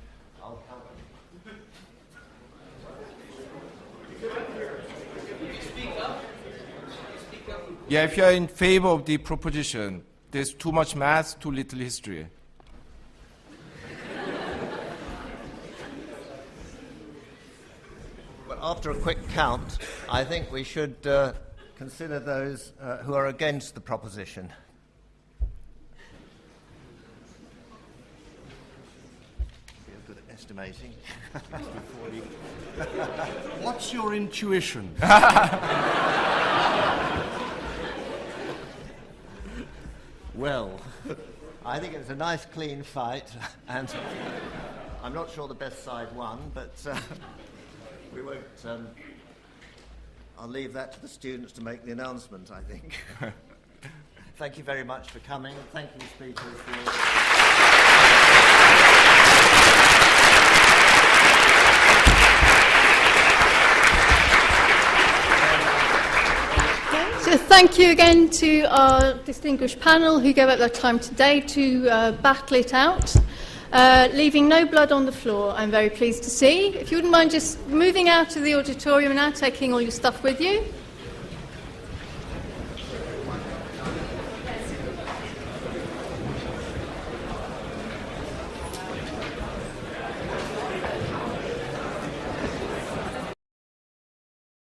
I'll count them. Yeah, if you are in favor of the proposition, there's too much math, too little history. Well, after a quick count, I think we should consider those who are against the proposition. You're good at estimating. What's your intuition? Well, I think it was a nice, clean fight, and I'm not sure the best side won, but we won't. I'll leave that to the students to make the announcement, I think. Thank you very much for coming. Thank you, speakers, for your... So thank you again to our distinguished panel who gave up their time today to battle it out, leaving no blood on the floor, I'm very pleased to see. If you wouldn't mind just moving out of the auditorium now, taking all your stuff with you.